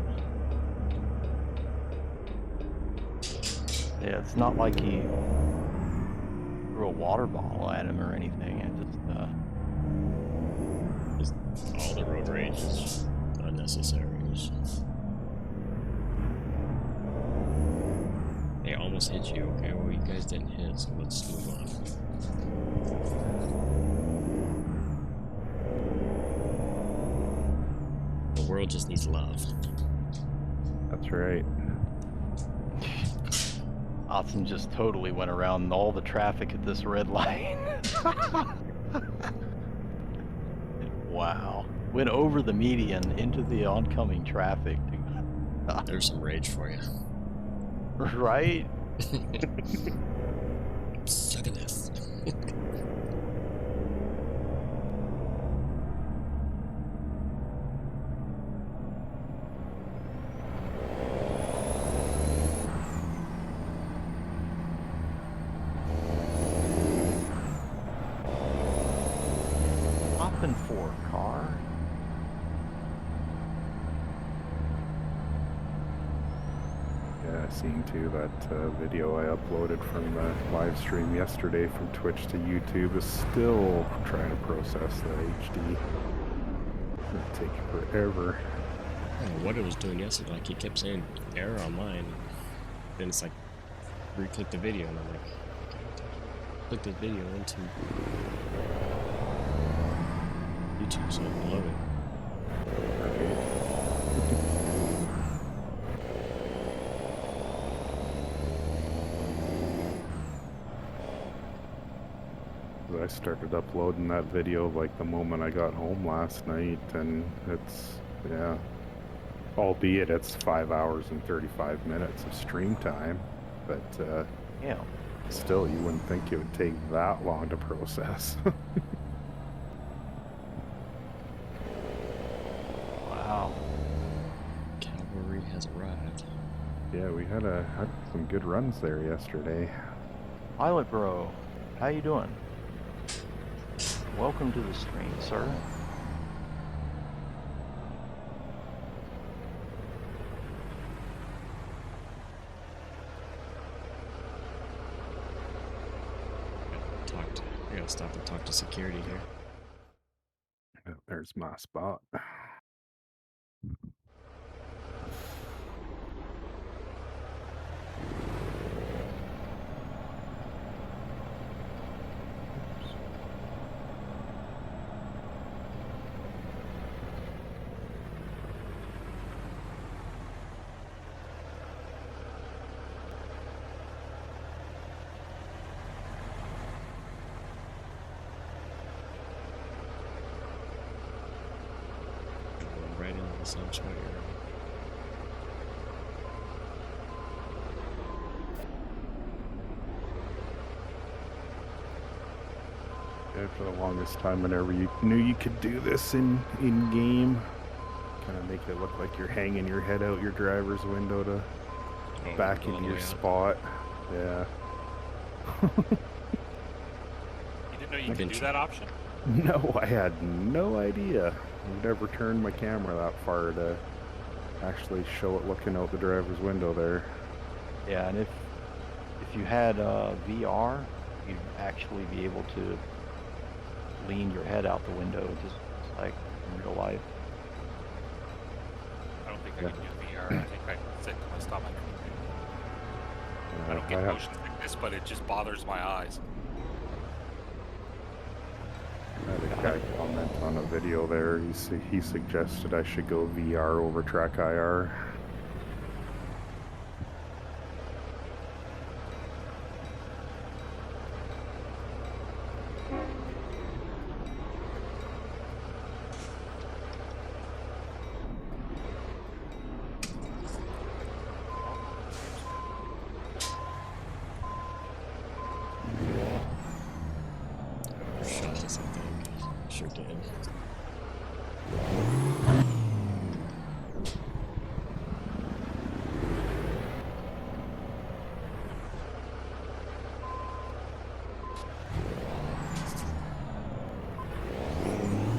Yeah, it's not like he threw a water bottle at him or anything. It just, Just all the road rage is unnecessary. They almost hit you. Okay, well, you guys didn't hit, so let's move on. The world just needs love. That's right. Austin just totally went around all the traffic at this red light. Wow. Went over the median into the oncoming traffic. There's some rage for you. Right? Suck at this. Hopping for a car. Yeah, I seen too that video I uploaded from the live stream yesterday from Twitch to YouTube is still trying to process the HD. It'll take forever. I don't know what it was doing yesterday. Like, it kept saying error on mine. Then it's like, re-click the video, and I'm like, okay, click this video into YouTube, so I love it. I started uploading that video like the moment I got home last night, and it's, yeah, albeit it's 5 hours and 35 minutes of stream time, but Yeah. still, you wouldn't think it would take that long to process. Wow. Cavalry has arrived. Yeah, we had some good runs there yesterday. Pilot Bro, how you doing? Welcome to the stream, sir. I gotta stop and talk to security here. There's my spot. Right into the same spot you're in. Yeah, for the longest time, whenever you knew you could do this in game, kind of make it look like you're hanging your head out your driver's window to back all in the your way out. spot. Yeah. You didn't know you I've been could do tr- that option? No, I had no idea. I've never turned my camera that far to actually show it looking out the driver's window there. Yeah, and if you had VR, you'd actually be able to lean your head out the window, just like in real life. I don't think I Yeah. can do VR. I think I can sit to my stomach. I don't I get have- motion sickness, but it just bothers my eyes. I had a guy comment on a video there. He suggested I should go VR over track IR. Shot this, I think. Sure did.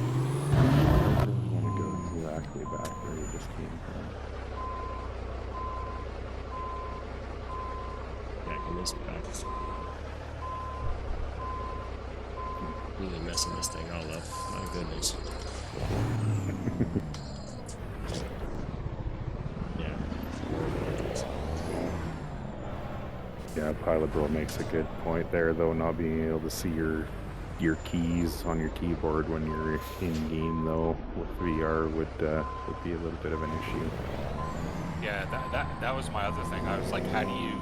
I don't want to go exactly back where he just came from. Back in this back. Really messing this thing all up. My goodness. Yeah. Yeah, Pilot Bro makes a good point there, though, not being able to see your keys on your keyboard when you're in game, though, with VR would be a little bit of an issue. Yeah, that was my other thing. I was like, how do you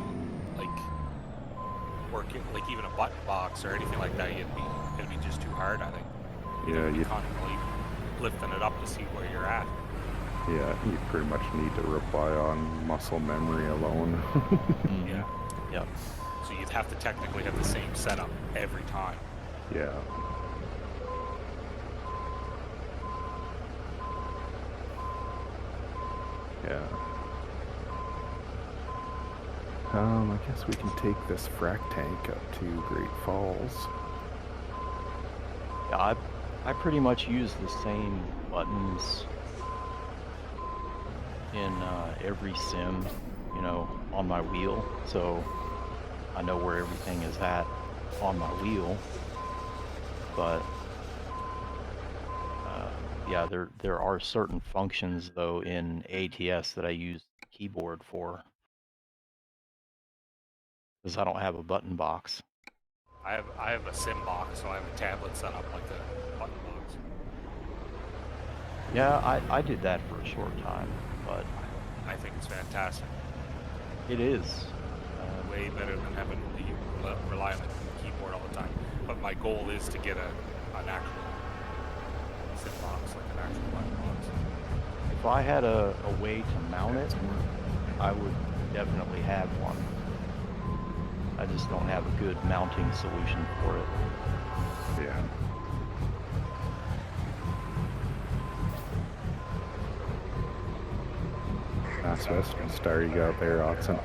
like work it, like even a button box or anything like that? It'd be just too hard, I think. Yeah, You'd be you constantly lifting it up to see where you're at. you pretty much need to rely on muscle memory alone. Yeah. Yep. So you'd have to technically have the same setup every time. Yeah. Yeah. I guess we can take this frac tank up to Great Falls. Yeah, I pretty much use the same buttons in every sim you know, on my wheel, so I know where everything is at on my wheel. But yeah, there are certain functions though in ATS that I use the keyboard for, because I don't have a button box. I have a sim box, so I have a tablet set up like a button box. Yeah, I did that for a short time, but I think it's fantastic. it is. Way better than having to rely on the keyboard all the time. But my goal is to get an actual sim box, like an actual button box. If I had a way to mount it, I would definitely have one. I just don't have a good mounting solution for it. Yeah. Nice Western Star you got there, Oxen.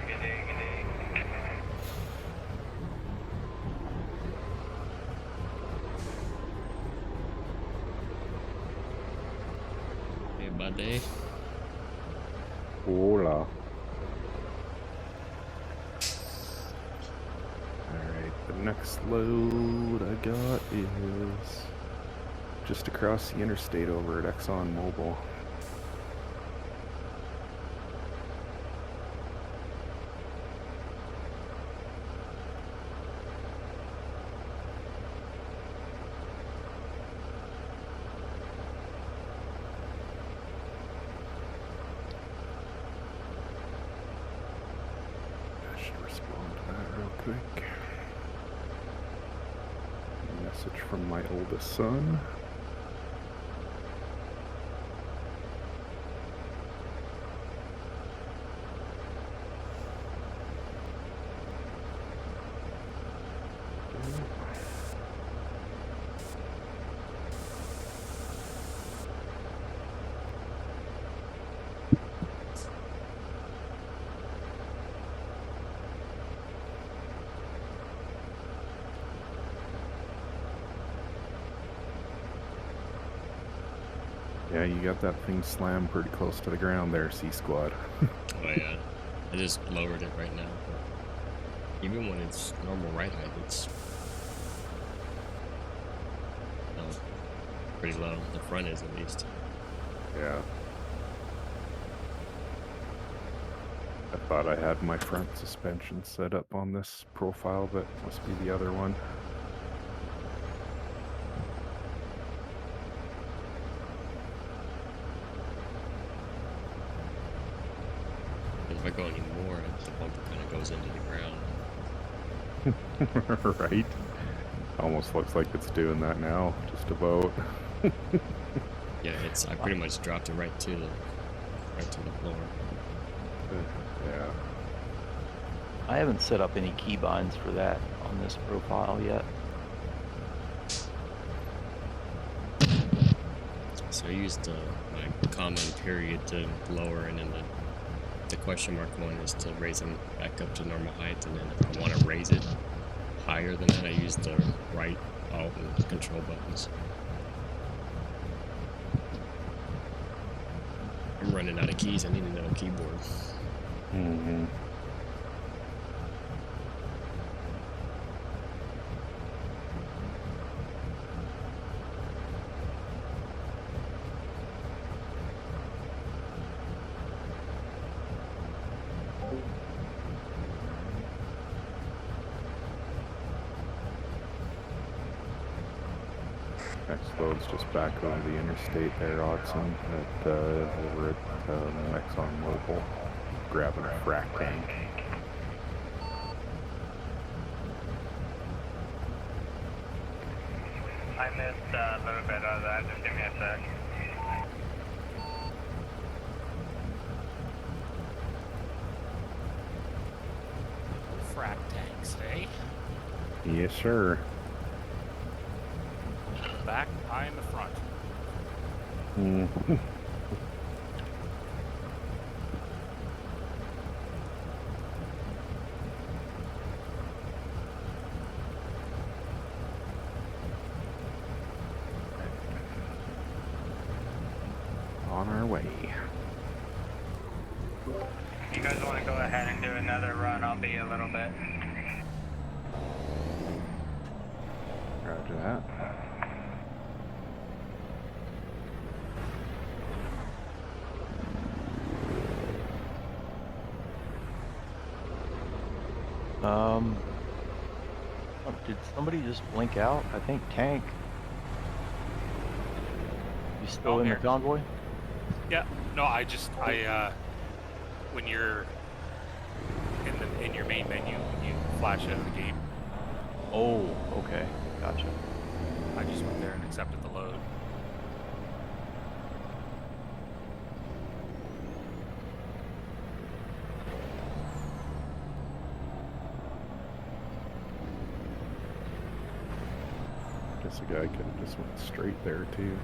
Good day, good day. Hey, buddy. Hola. Alright, the next load I got is just across the interstate over at Exxon Mobil. I should respond to that real quick. Message from my oldest son. Yeah, you got that thing slammed pretty close to the ground there, C-Squad. Oh yeah, I just lowered it right now. But even when it's normal ride height, it's pretty low. The front is, at least. Yeah. I thought I had my front suspension set up on this profile, but must be the other one. If I go any more, the bumper kind of goes into the ground. Right? Almost looks like it's doing that now, just about. Yeah, I pretty much dropped it right to the floor. Yeah. I haven't set up any keybinds for that on this profile yet. So I used my common period to lower, and then the question mark one is to raise them back up to normal height, and then if I want to raise it higher than that, I use the right, alt, and control buttons. I'm running out of keys. I need another keyboard. Mm-hmm. Next load's just back over the interstate there, Oxen, over at Exxon Mobil, grabbing a frac tank. I missed a little bit of that, just give me a sec. Frac tanks, eh? Yes, sir. Back, high in the front. Mm-hmm. on our way. If you guys want to go ahead and do another run, I'll be a little bit. Roger that. Did somebody just blink out? I think Tank. You still Oh, in here. the convoy? Yeah. No, I when you're in your main menu, you flash out of the game. Oh, okay, gotcha. I just went there and accepted the load. Guess a guy could have just went straight there too.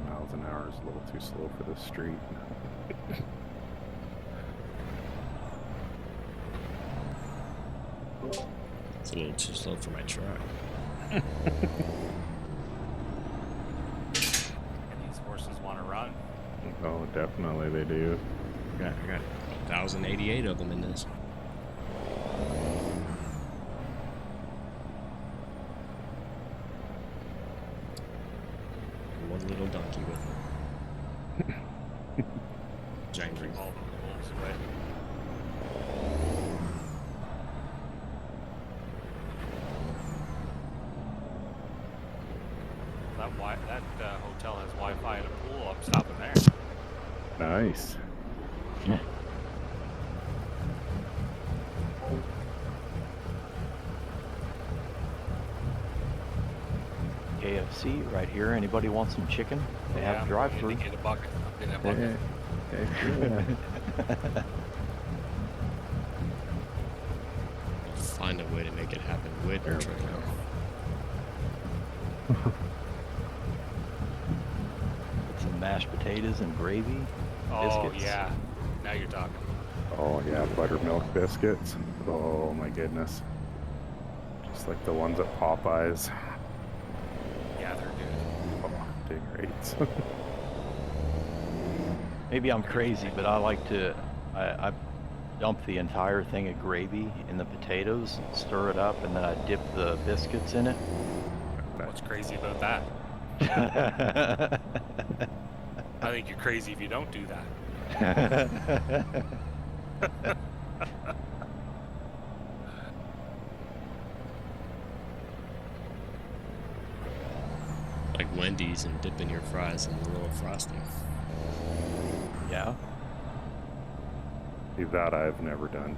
Miles an hour is a little too slow for this street. It's a little too slow for my truck. And these horses want to run. Oh, definitely they do. I got 1,088 of them in this. One little donkey with him. Giant Keep all the wolves away. That hotel has Wi-Fi and a pool. I'm stopping there. Nice. KFC right here. Anybody want some chicken? They have a I'm drive-through. gonna get a bucket. I'm getting a bucket. I'll find a way to make it happen with your truck now. Some mashed potatoes and gravy. Oh Biscuits. yeah. Now you're talking. Oh yeah, buttermilk biscuits. Oh my goodness. Just like the ones at Popeyes. Yeah, they're good. Oh, dang rates. Maybe I'm crazy, but I like to. I dump the entire thing of gravy in the potatoes, stir it up, and then I dip the biscuits in it. What's crazy about that? I think you're crazy if you don't do that. Like Wendy's and dipping your fries in the little frosting. Yeah. See, that I've never done.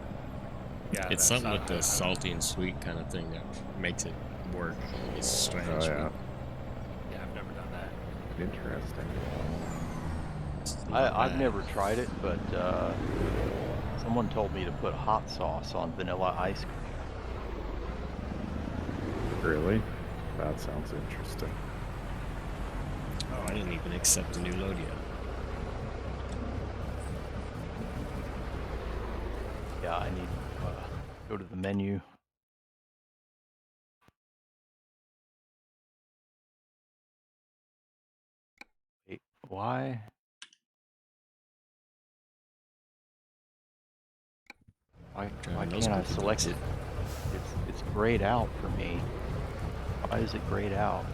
Yeah, It's that's something not- with the salty and sweet kind of thing that makes it work. It's strange. Oh yeah. Yeah, I've never done that. Interesting. It's not I've bad. never tried it, but someone told me to put hot sauce on vanilla ice cream. Really? That sounds interesting. Oh, I didn't even accept the new load yet. Yeah, I need to go to the menu. Wait, why? Why Driving those can't I people select nuts. it? It's grayed out for me. Why is it grayed out?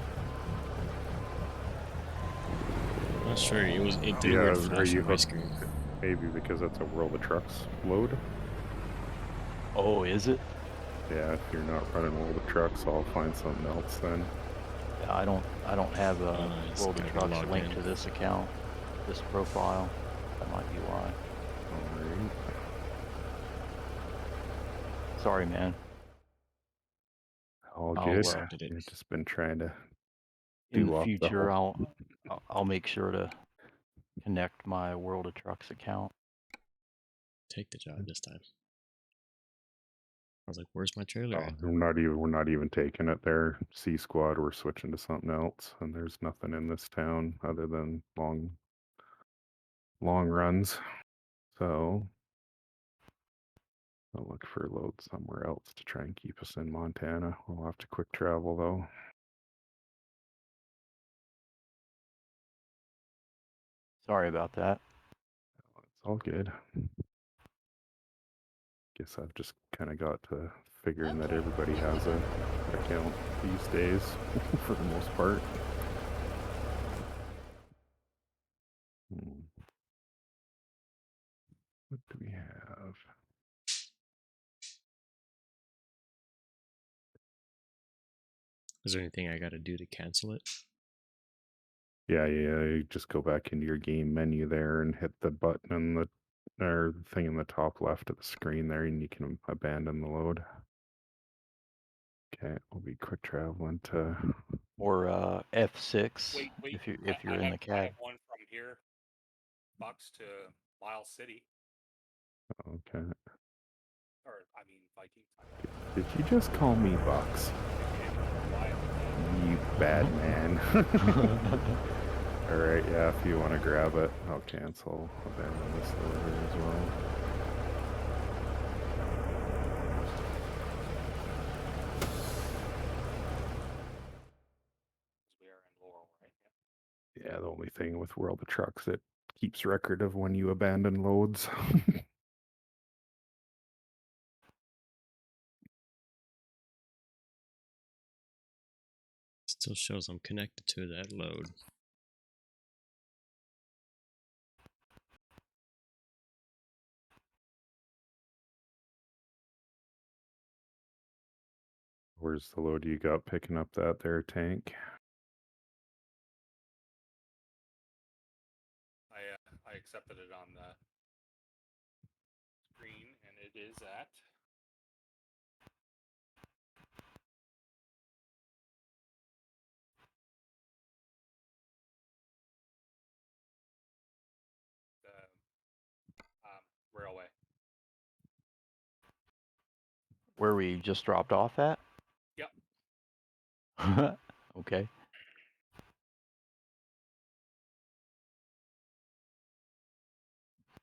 I'm not sure. It did Yeah, weird are flash you on my hooked? screen. Maybe because that's a World of Trucks load. Oh, is it? Yeah, if you're not running World of Trucks, I'll find something else then. Yeah, I don't have a Nice. World of Gotta go Trucks log linked in. to this account, this profile. That might be why. Alright. Sorry, man. All I'll, good. Accepted it. I've just been trying to In do the off the future, whole. I'll make sure to connect my World of Trucks account. Take the job this time. I was like, "Where's my trailer Oh, at?" we're not even taking it there. C Squad, we're switching to something else, and there's nothing in this town other than long long runs. So I'll look for loads somewhere else to try and keep us in Montana. We'll have to quick travel though. Sorry about that. It's all good. Guess I've just kind of got to figuring that everybody has a account these days for the most part. What do we have? Is there anything I got to do to cancel it? Yeah, you just go back into your game menu there and hit the button in the or the thing in the top left of the screen there, and you can abandon the load. Okay, we'll be quick traveling to. Or F6 Wait. if you're in the I cab. have one from here, Bucks to Miles City, Okay. or I mean Vikings. Did you just call me Bucks? You bad man. Alright, yeah, if you want to grab it, I'll cancel. Abandon this loader as well. We are in Laurel, right? Yeah, the only thing with World of Trucks, it keeps record of when you abandon loads. Still shows I'm connected to that load. Where's the load you got picking up that there tank? I accepted it on the screen, and it is at the railway. Where we just dropped off at? Yep. Okay.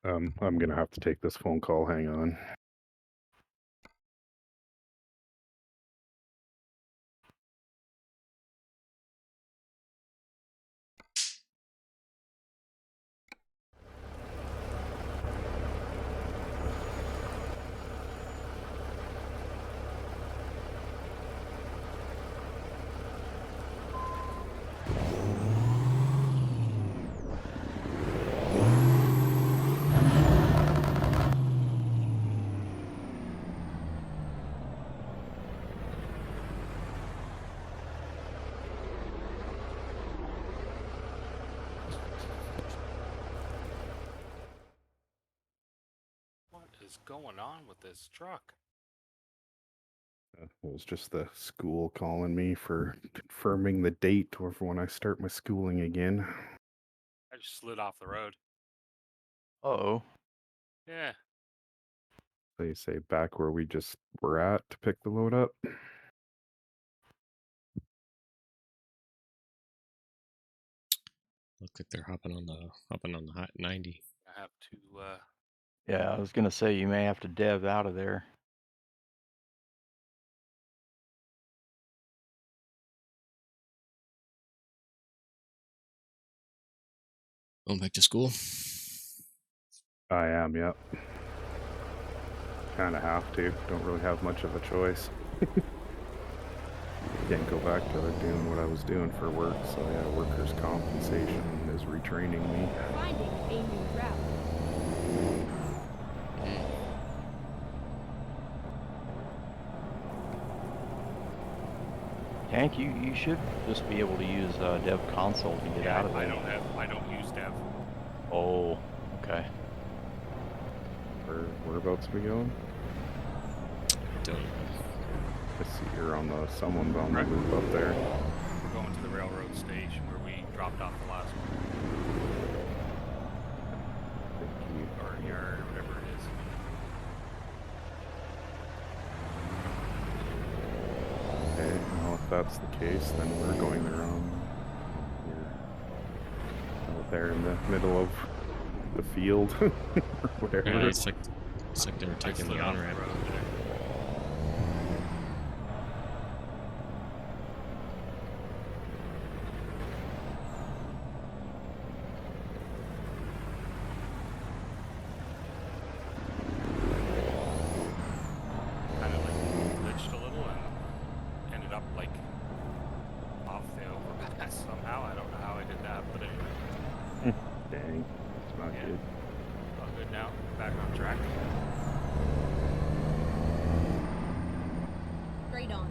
I'm gonna have to take this phone call. Hang on. What is going on with this truck? It was just the school calling me for confirming the date or for when I start my schooling again. I just slid off the road. Uh-oh. Yeah. They say back where we just were at to pick the load up. Look like they're hopping on the hot 90. I have to Yeah, I was gonna say you may have to dev out of there. Going back to school. I am, yep. Kind of have to. Don't really have much of a choice. Can't go back to doing what I was doing for work, so yeah, workers' compensation is retraining me. Finding a new route. Tank, you should just be able to use dev console to get out of there. I don't use dev. Oh, okay. Whereabouts we going? Don't. I see you're on the someone's on the loop up there. We're going to the railroad station where we dropped off the last one. Or yard, or whatever it is. Okay, well if that's the case, then we're going the wrong. We're out there in the middle of the field or whatever. Yeah, it's like they were I taking slid the off on the ramp. road there. Kind of like glitched a little and ended up like off the overpass somehow. I don't know how I did that, but anyway. Dang, it's not Yeah. good. All good now. Back on track. Straight on.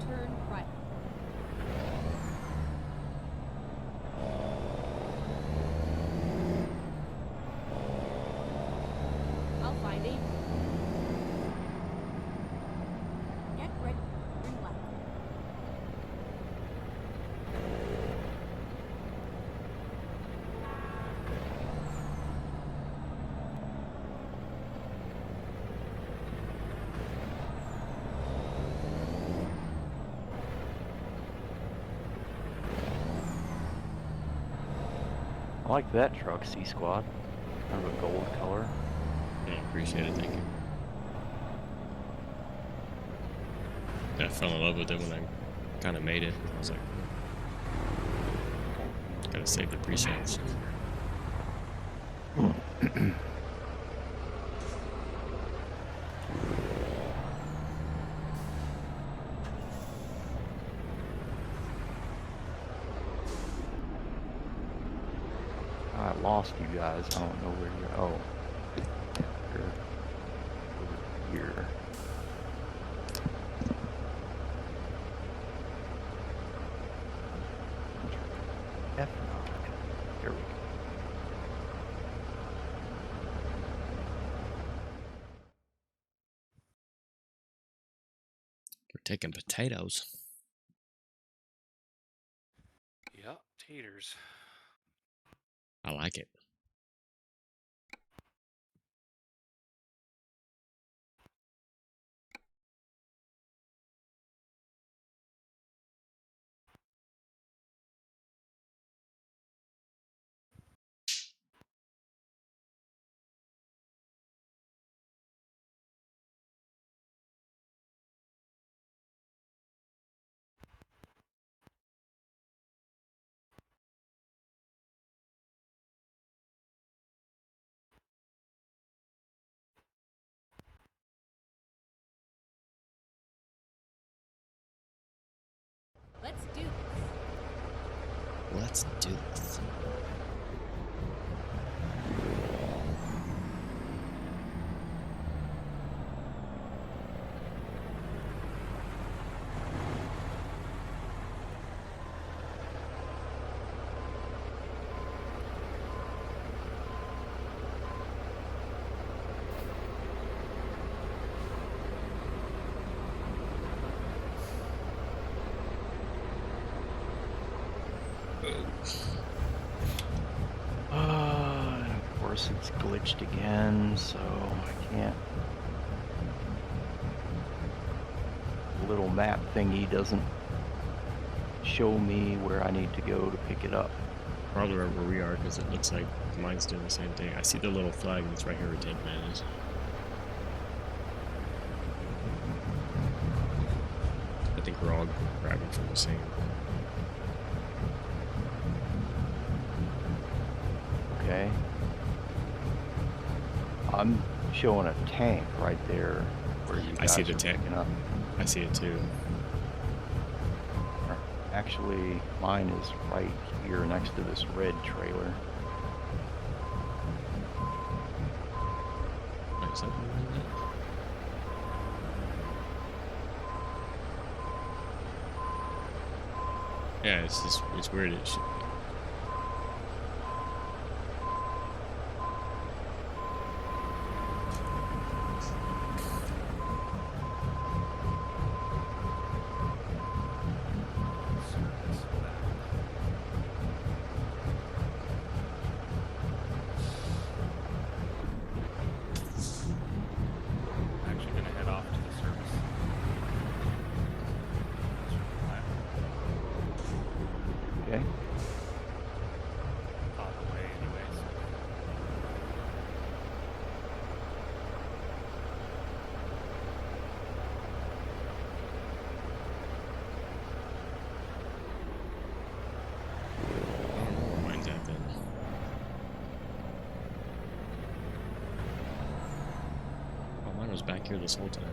Turn right. I'll find it. Get ready. Turn left. I like that truck, C-Squad. Kind of a gold color. Yeah, appreciate it, thank you. I fell in love with it when I kind of made it. I was like, gotta save the presets. I lost you guys. I don't know where you're. Oh, you're over here. F9. Here we go. We're taking potatoes. Yep, taters. I like it. Let's do this. Let's do this. And of course it's glitched again, so I can't. The little map thingy doesn't show me where I need to go to pick it up. Probably right where we are, because it looks like mine's doing the same thing. I see the little flag that's right here where Tank Man is. I think we're all grabbing from the same. Okay. I'm showing a tank right there where you I guys see the are tank. picking up. I see it too. Actually, mine is right here next to this red trailer. Wait, is that behind that? Yeah, it's weird. was back here this whole time.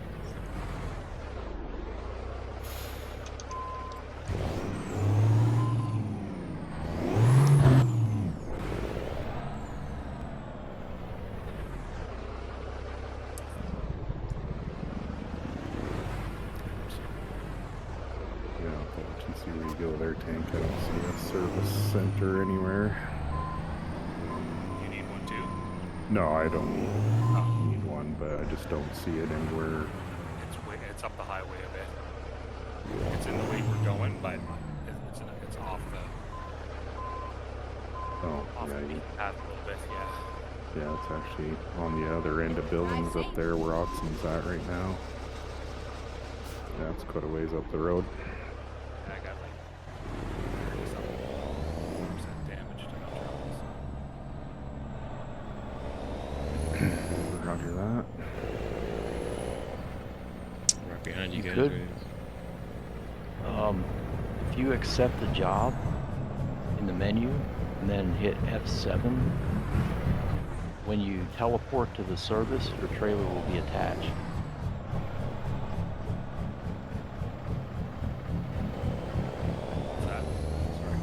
Yeah, but you can see where you go there, Tank. I don't see a service center anywhere. You need one too? No, I don't Oh, need one, but I just don't see it anywhere. it's up the highway a bit. It's in the way we're going, but it's off the Oh, off yeah, the beaten path a little bit. Yeah. yeah, it's actually on the other end of buildings up there where Oxen's at right now. Yeah, it's quite a ways up the road. I got like 30% damage to my travels. Roger that. Right behind you You guys. could. Right? If you accept the job in the menu and then hit F7, when you teleport to the service, your trailer will be attached. What's that? Sorry.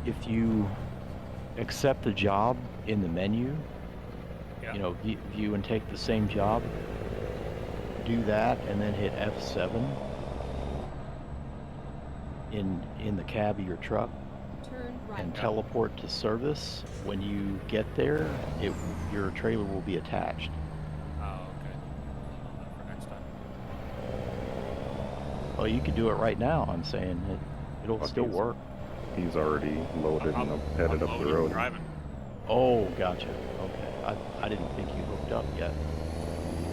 If you accept the job in the menu, Yeah. you know, view and take the same job, do that and then hit F7 in the cab of your truck Turn right. and Yeah. teleport to service. When you get there, your trailer will be attached. Oh, okay. I'll know that for next time. Well, you could do it right now. I'm saying it'll Fuck, still he's- work. He's already loaded and headed up the loading, road. Driving. Oh, gotcha. Okay, I didn't think you hooked up yet.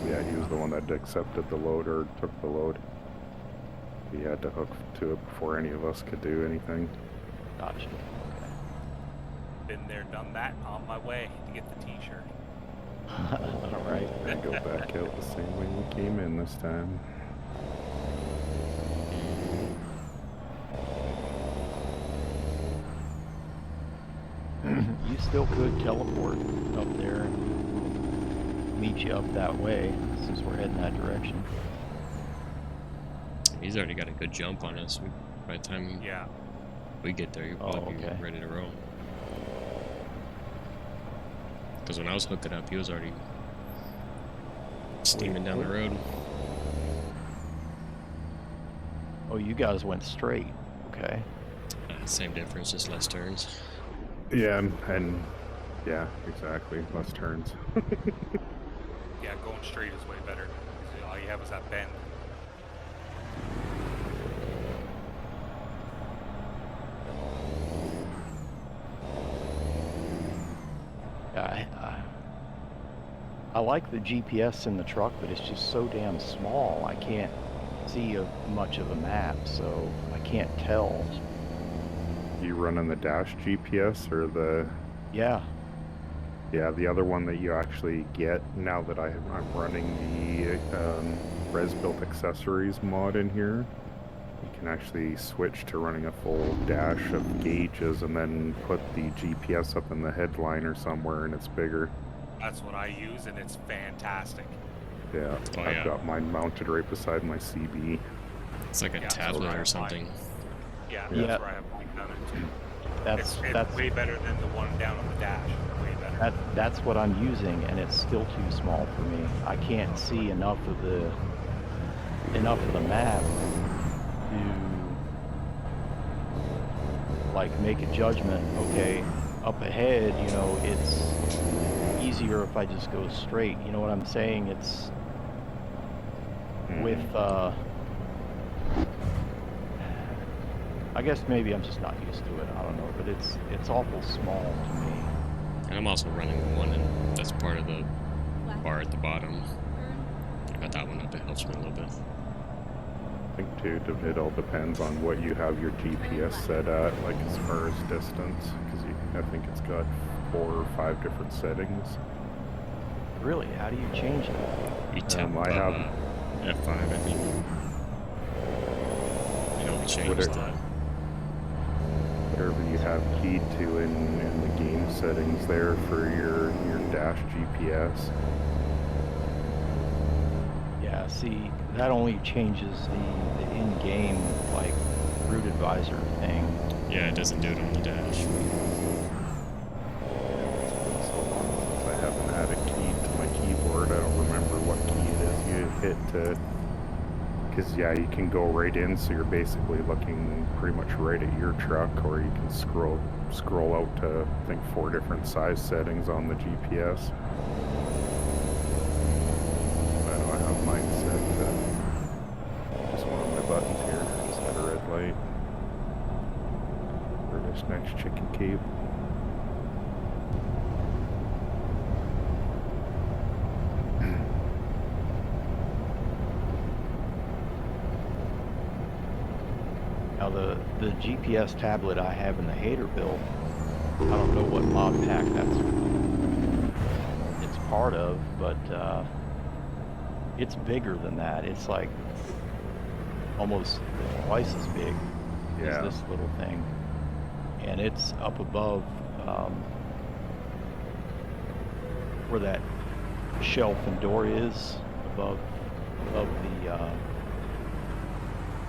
Yeah, he was the one that accepted the load or took the load. He had to hook to it before any of us could do anything. Gotcha. Okay. Been there, done that. On my way to get the T-shirt. All right. And go back out the same way we came in this time. You still could teleport up there and meet you up that way since we're heading that direction. He's already got a good jump on us. By the time Yeah. we get there, you'll Oh, probably okay. be ready to roll. Because when I was hooking up, he was already steaming down the road. Oh, you guys went straight. Okay. Same difference, just less turns. Yeah, and yeah, exactly. Less turns. Yeah, going straight is way better. 'Cause all you have is that bend. Yeah, I like the GPS in the truck, but it's just so damn small. I can't see much of a map, so I can't tell. You running the dash GPS or the... Yeah. Yeah, the other one that you actually get now that I'm running the res-built accessories mod in here. You can actually switch to running a full dash of gauges and then put the GPS up in the headliner somewhere and it's bigger. That's what I use, and it's fantastic. Yeah, Oh, I've yeah. got mine mounted right beside my CB. It's like a Yeah, so tablet I or have something. Yeah, Yeah. that's where I have mine done it too. That's It's way better than the one down on the dash. Way better. that's what I'm using, and it's still too small for me. I can't see enough of the map to like make a judgment. Okay, up ahead, you know, it's easier if I just go straight. You know what I'm saying? It's with I guess maybe I'm just not used to it. I don't know, but it's awful small to me. And I'm also running one, and that's part of the Left. bar at the bottom. Turn. I got that one up. It helps me a little bit. I think too, it all depends on what you have your GPS set at, like as far as distance, because I think it's got 4 or 5 different settings. Really? How do you change that? You tap I have F5, I think. And it'll change Whatever. Whatever you have keyed to in the game settings there for your dash GPS. Yeah, see, that only changes the in-game, like, route advisor thing. Yeah, it doesn't do it on the dash. It's been so long since I haven't had a key to my keyboard. I don't remember what key it is you hit to. Because, yeah, you can go right in, so you're basically looking pretty much right at your truck, or you can scroll out to, I think, 4 different size settings on the GPS. I know I have mine set to just one of my buttons here. Just had a red light for this next chicken cave. Now, the GPS tablet I have in the Hater build, I don't know what mod pack it's part of, but it's bigger than that. It's like almost twice as big Yeah. as this little thing, and it's up above where that shelf and door is, above the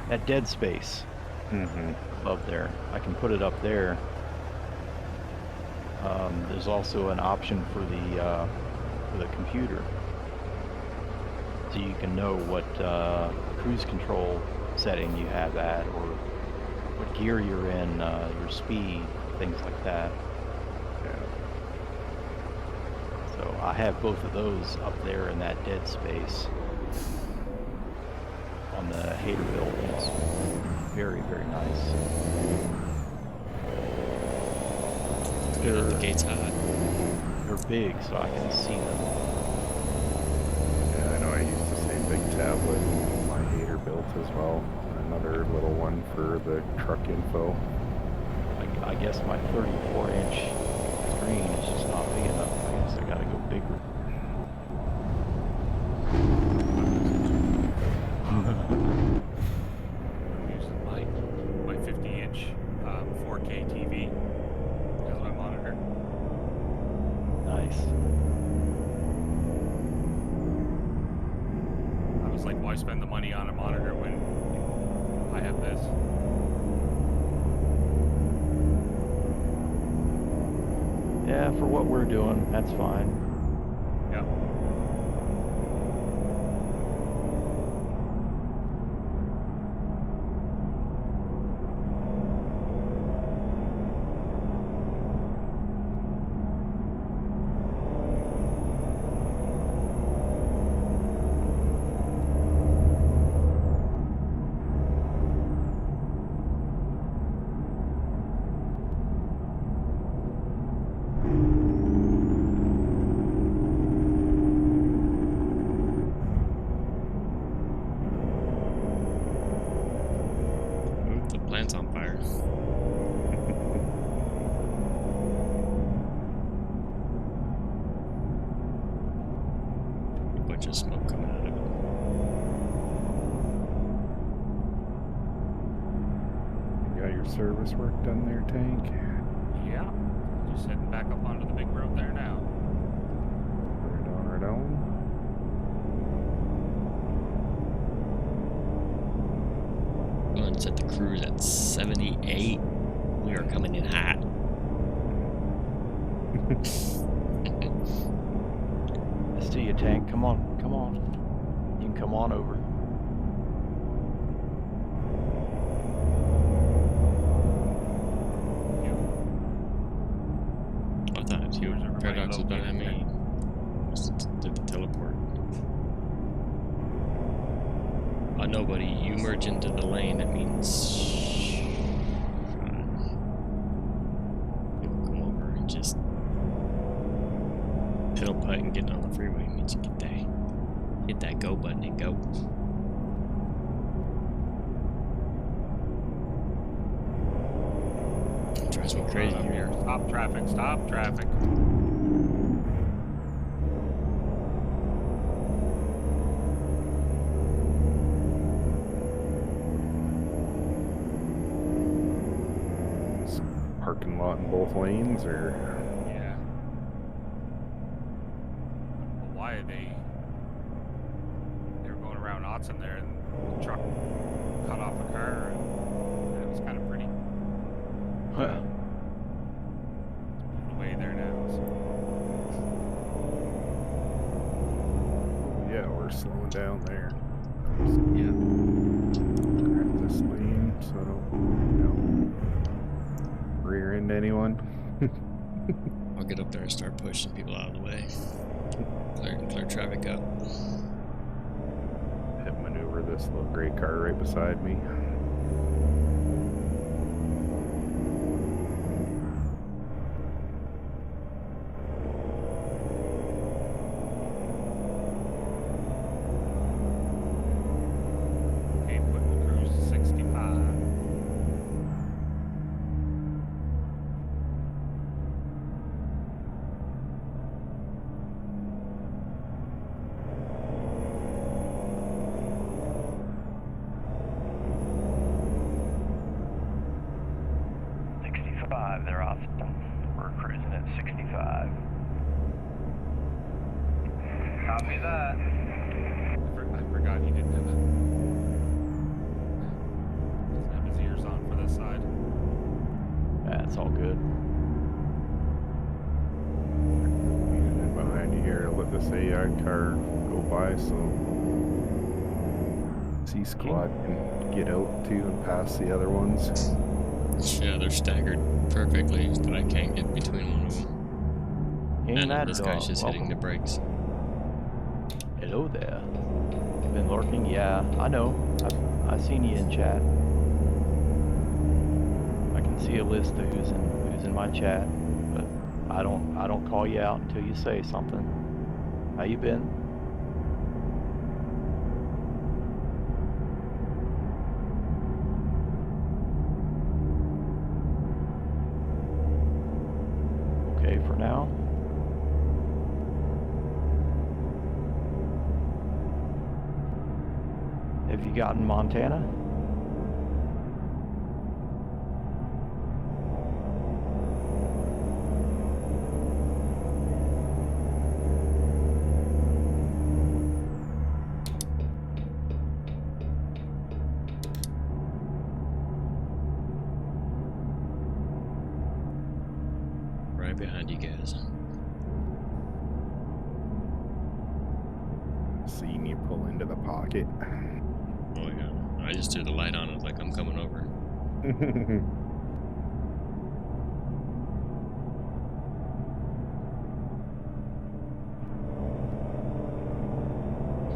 that dead space. Mm-hmm. Above there. I can put it up there. There's also an option for the computer, so you can know what cruise control setting you have at, or what gear you're in, your speed, things like that. Yeah. So I have both of those up there in that dead space on the Hater build. It's very, very nice. The gate's hot. They're big, so I can see them. Yeah, I know I use the same big tablet in my Hater built as well. Another little one for the truck info. I guess my 34-inch screen is just not big enough. I guess I gotta go bigger. I'm using my 50-inch 4K TV as my monitor. Nice. I was like, why spend the money on a monitor when I have this? Yeah, for what we're doing, that's fine. Yeah. Ooh, the plant's on fire. A bunch of smoke coming out of it. You got your service work done there, Tank? Yeah. Just heading back up onto the big road there now. Right on, right on. Going set the cruise at 78. We are coming in hot. I see you, Tank. Come on, come on. You can come on over. I thought it was you. Where's everybody Paradox was behind me. located? Just did the teleport. Oh, nobody. You merge into the lane. That means. You'll come over and just. Piddle putt and getting on the freeway means you get that. Hit that go button and go. It drives me crazy here. Stop traffic, stop traffic. Parking lot in both lanes, or Yeah. But why are they were going around Otson there, and the truck cut off a car, and it was kind of pretty. Well, It's way there now. So. Yeah, we're slowing down there. Yeah. Grab this lane so I don't, rear end anyone. I'll get up there and start pushing people out of the way. Clear traffic up. Hit maneuver this little gray car right beside me. Okay, putting the cruise to 65. they're Austin. We're cruising at 65. Copy that. I forgot he didn't have his ears on for this side. That's all good. And then behind you here, let this AI car go by so C Squad can get out too and pass the other ones. Yeah, they're staggered perfectly, but I can't get between one of them. King And Mad this Dog, guy's just hitting the welcome. brakes. Hello there. You've been lurking? Yeah, I know. I've seen you in chat. I can see a list of who's in my chat, but I don't call you out until you say something. How you been? Okay for now. Have you gotten Montana? Right behind you guys. Seeing you pull into the pocket. Oh yeah. I just threw the light on. I was like, I'm coming over.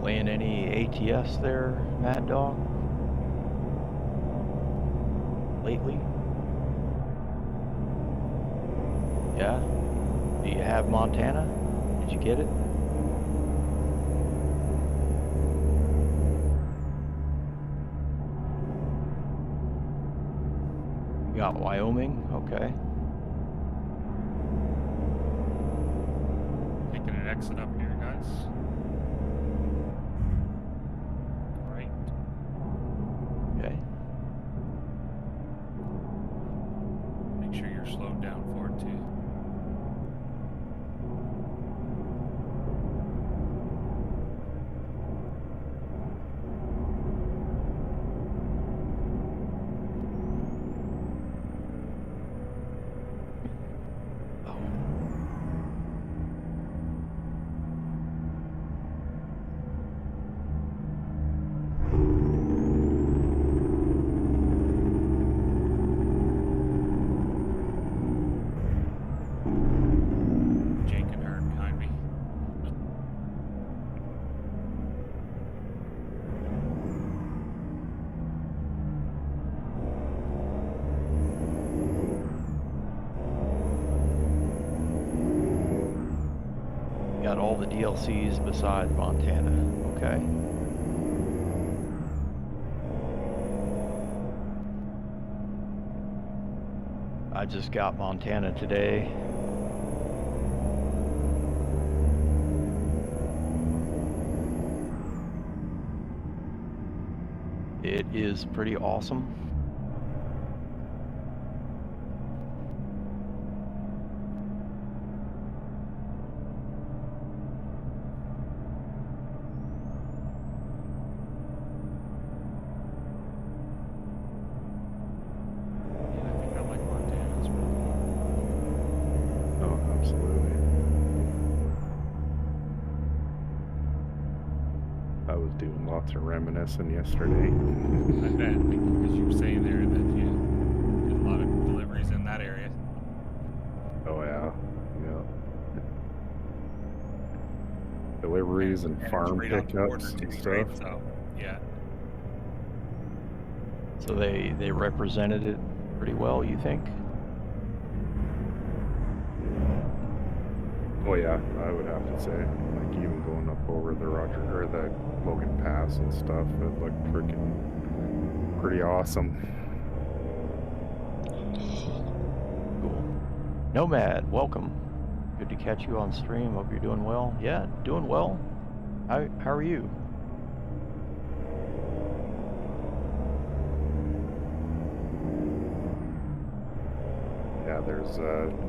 Playing any ATS there, Mad Dog? Lately? Yeah? Do you have Montana? Did you get it? You got Wyoming? Okay. Taking an exit up here, guys. Right. Okay. Make sure you're slowed down for it too. Jake and her behind me. Got all the DLCs besides Montana. Okay. I just got Montana today. It is pretty awesome. was doing lots of reminiscing yesterday. I bet, because you were saying there that you did a lot of deliveries in that area. Oh yeah, yeah. Deliveries and it's farm right on the border pickups and too, right? stuff. So, yeah. So they represented it pretty well, you think? Oh yeah, I would have to say, like even going up over the Roger or the Logan Pass and stuff, it looked freaking pretty awesome. Cool. Nomad, welcome. Good to catch you on stream. Hope you're doing well. Yeah, doing well. How are you? Yeah, there's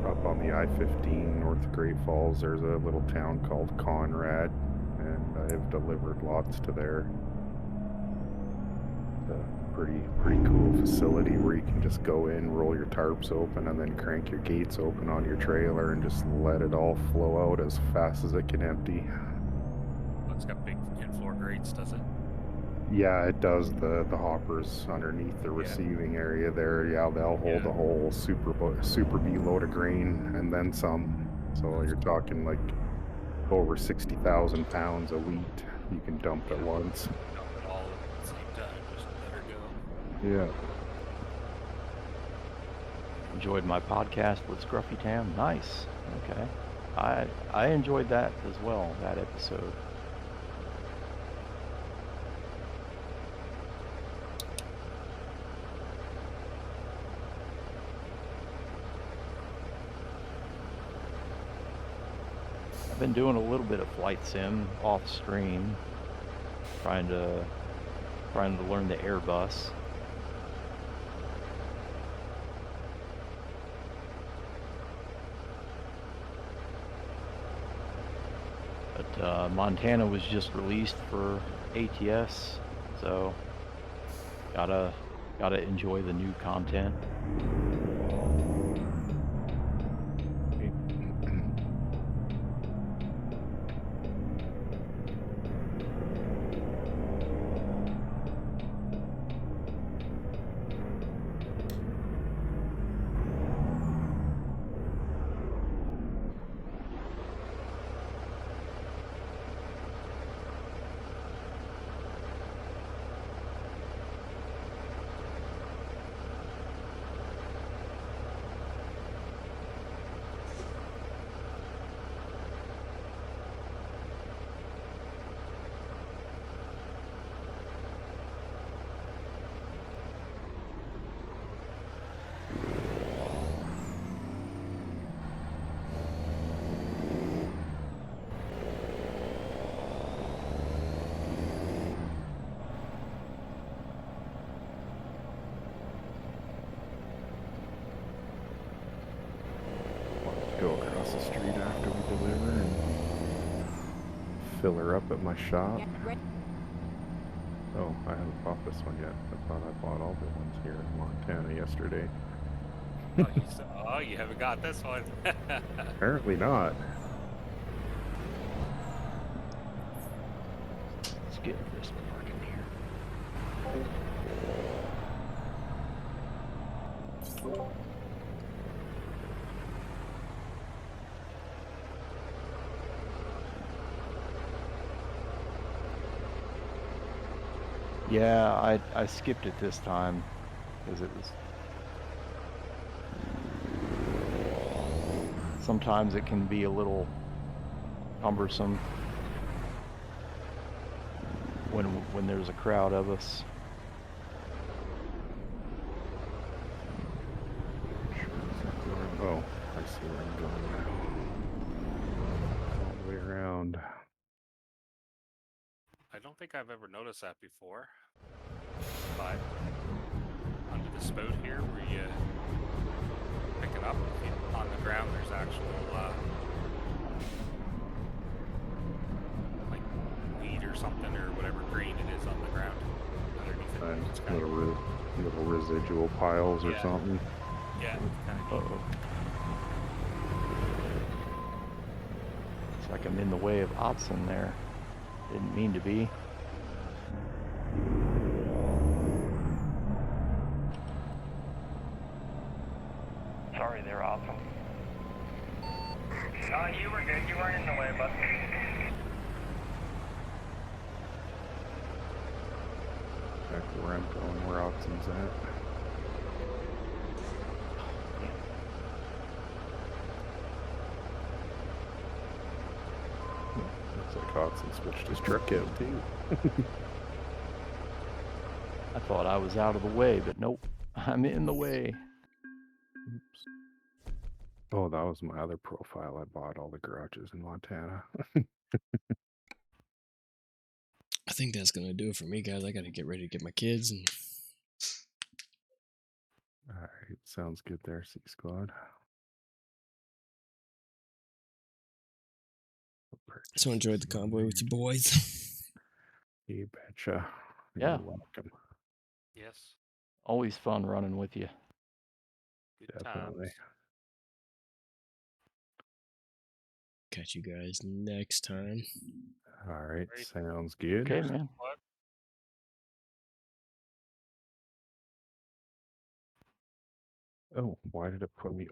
up on the I-15 North Great Falls, there's a little town called Conrad, and I've delivered lots to there. It's a pretty cool facility where you can just go in, roll your tarps open, and then crank your gates open on your trailer and just let it all flow out as fast as it can empty. It's got big in-floor grates, does it? Yeah, it does. The hoppers underneath the receiving area there. Yeah, they'll hold a whole super B load of grain and then some. So you're talking like over 60,000 pounds of wheat you can dump at once. Dump it all at the same time, just let her go. Yeah. Enjoyed my podcast with Scruffy Tam. Nice. Okay. I enjoyed that as well, that episode. I've been doing a little bit of flight sim off stream, trying to learn the Airbus. But Montana was just released for ATS, so gotta enjoy the new content. Go across the street after we deliver and fill her up at my shop. Get ready. Oh, I haven't bought this one yet. I thought I bought all the ones here in Montana yesterday. You haven't got this one. Apparently not. Let's get this park in here. Yeah, I skipped it this time because it was. Sometimes it can be a little cumbersome when there's a crowd of us. Oh, I see where I'm going now. All the way around. I don't think I've ever noticed that before. But under the spout here, where you pick it up on the ground, there's actual like weed or something or whatever grain it is on the ground underneath it. It's kind of Little residual piles or Yeah. something. yeah, it's kind of neat. It's like I'm in the way of Otson there. Didn't mean to be. Remco and where Oxen's at. Looks like Oxen switched his truck out too. I thought I was out of the way, but nope. I'm in the way. Oops. Oh, that was my other profile. I bought all the garages in Montana. I think that's gonna do it for me, guys. I gotta get ready to get my kids and All right, sounds good there, C Squad. so enjoyed the convoy with you boys. You betcha. Yeah. You're welcome. Yes. Always fun running with you. Good Definitely. times. Catch you guys next time. All right, Great. sounds good. Okay, man. What? Oh, why did it put me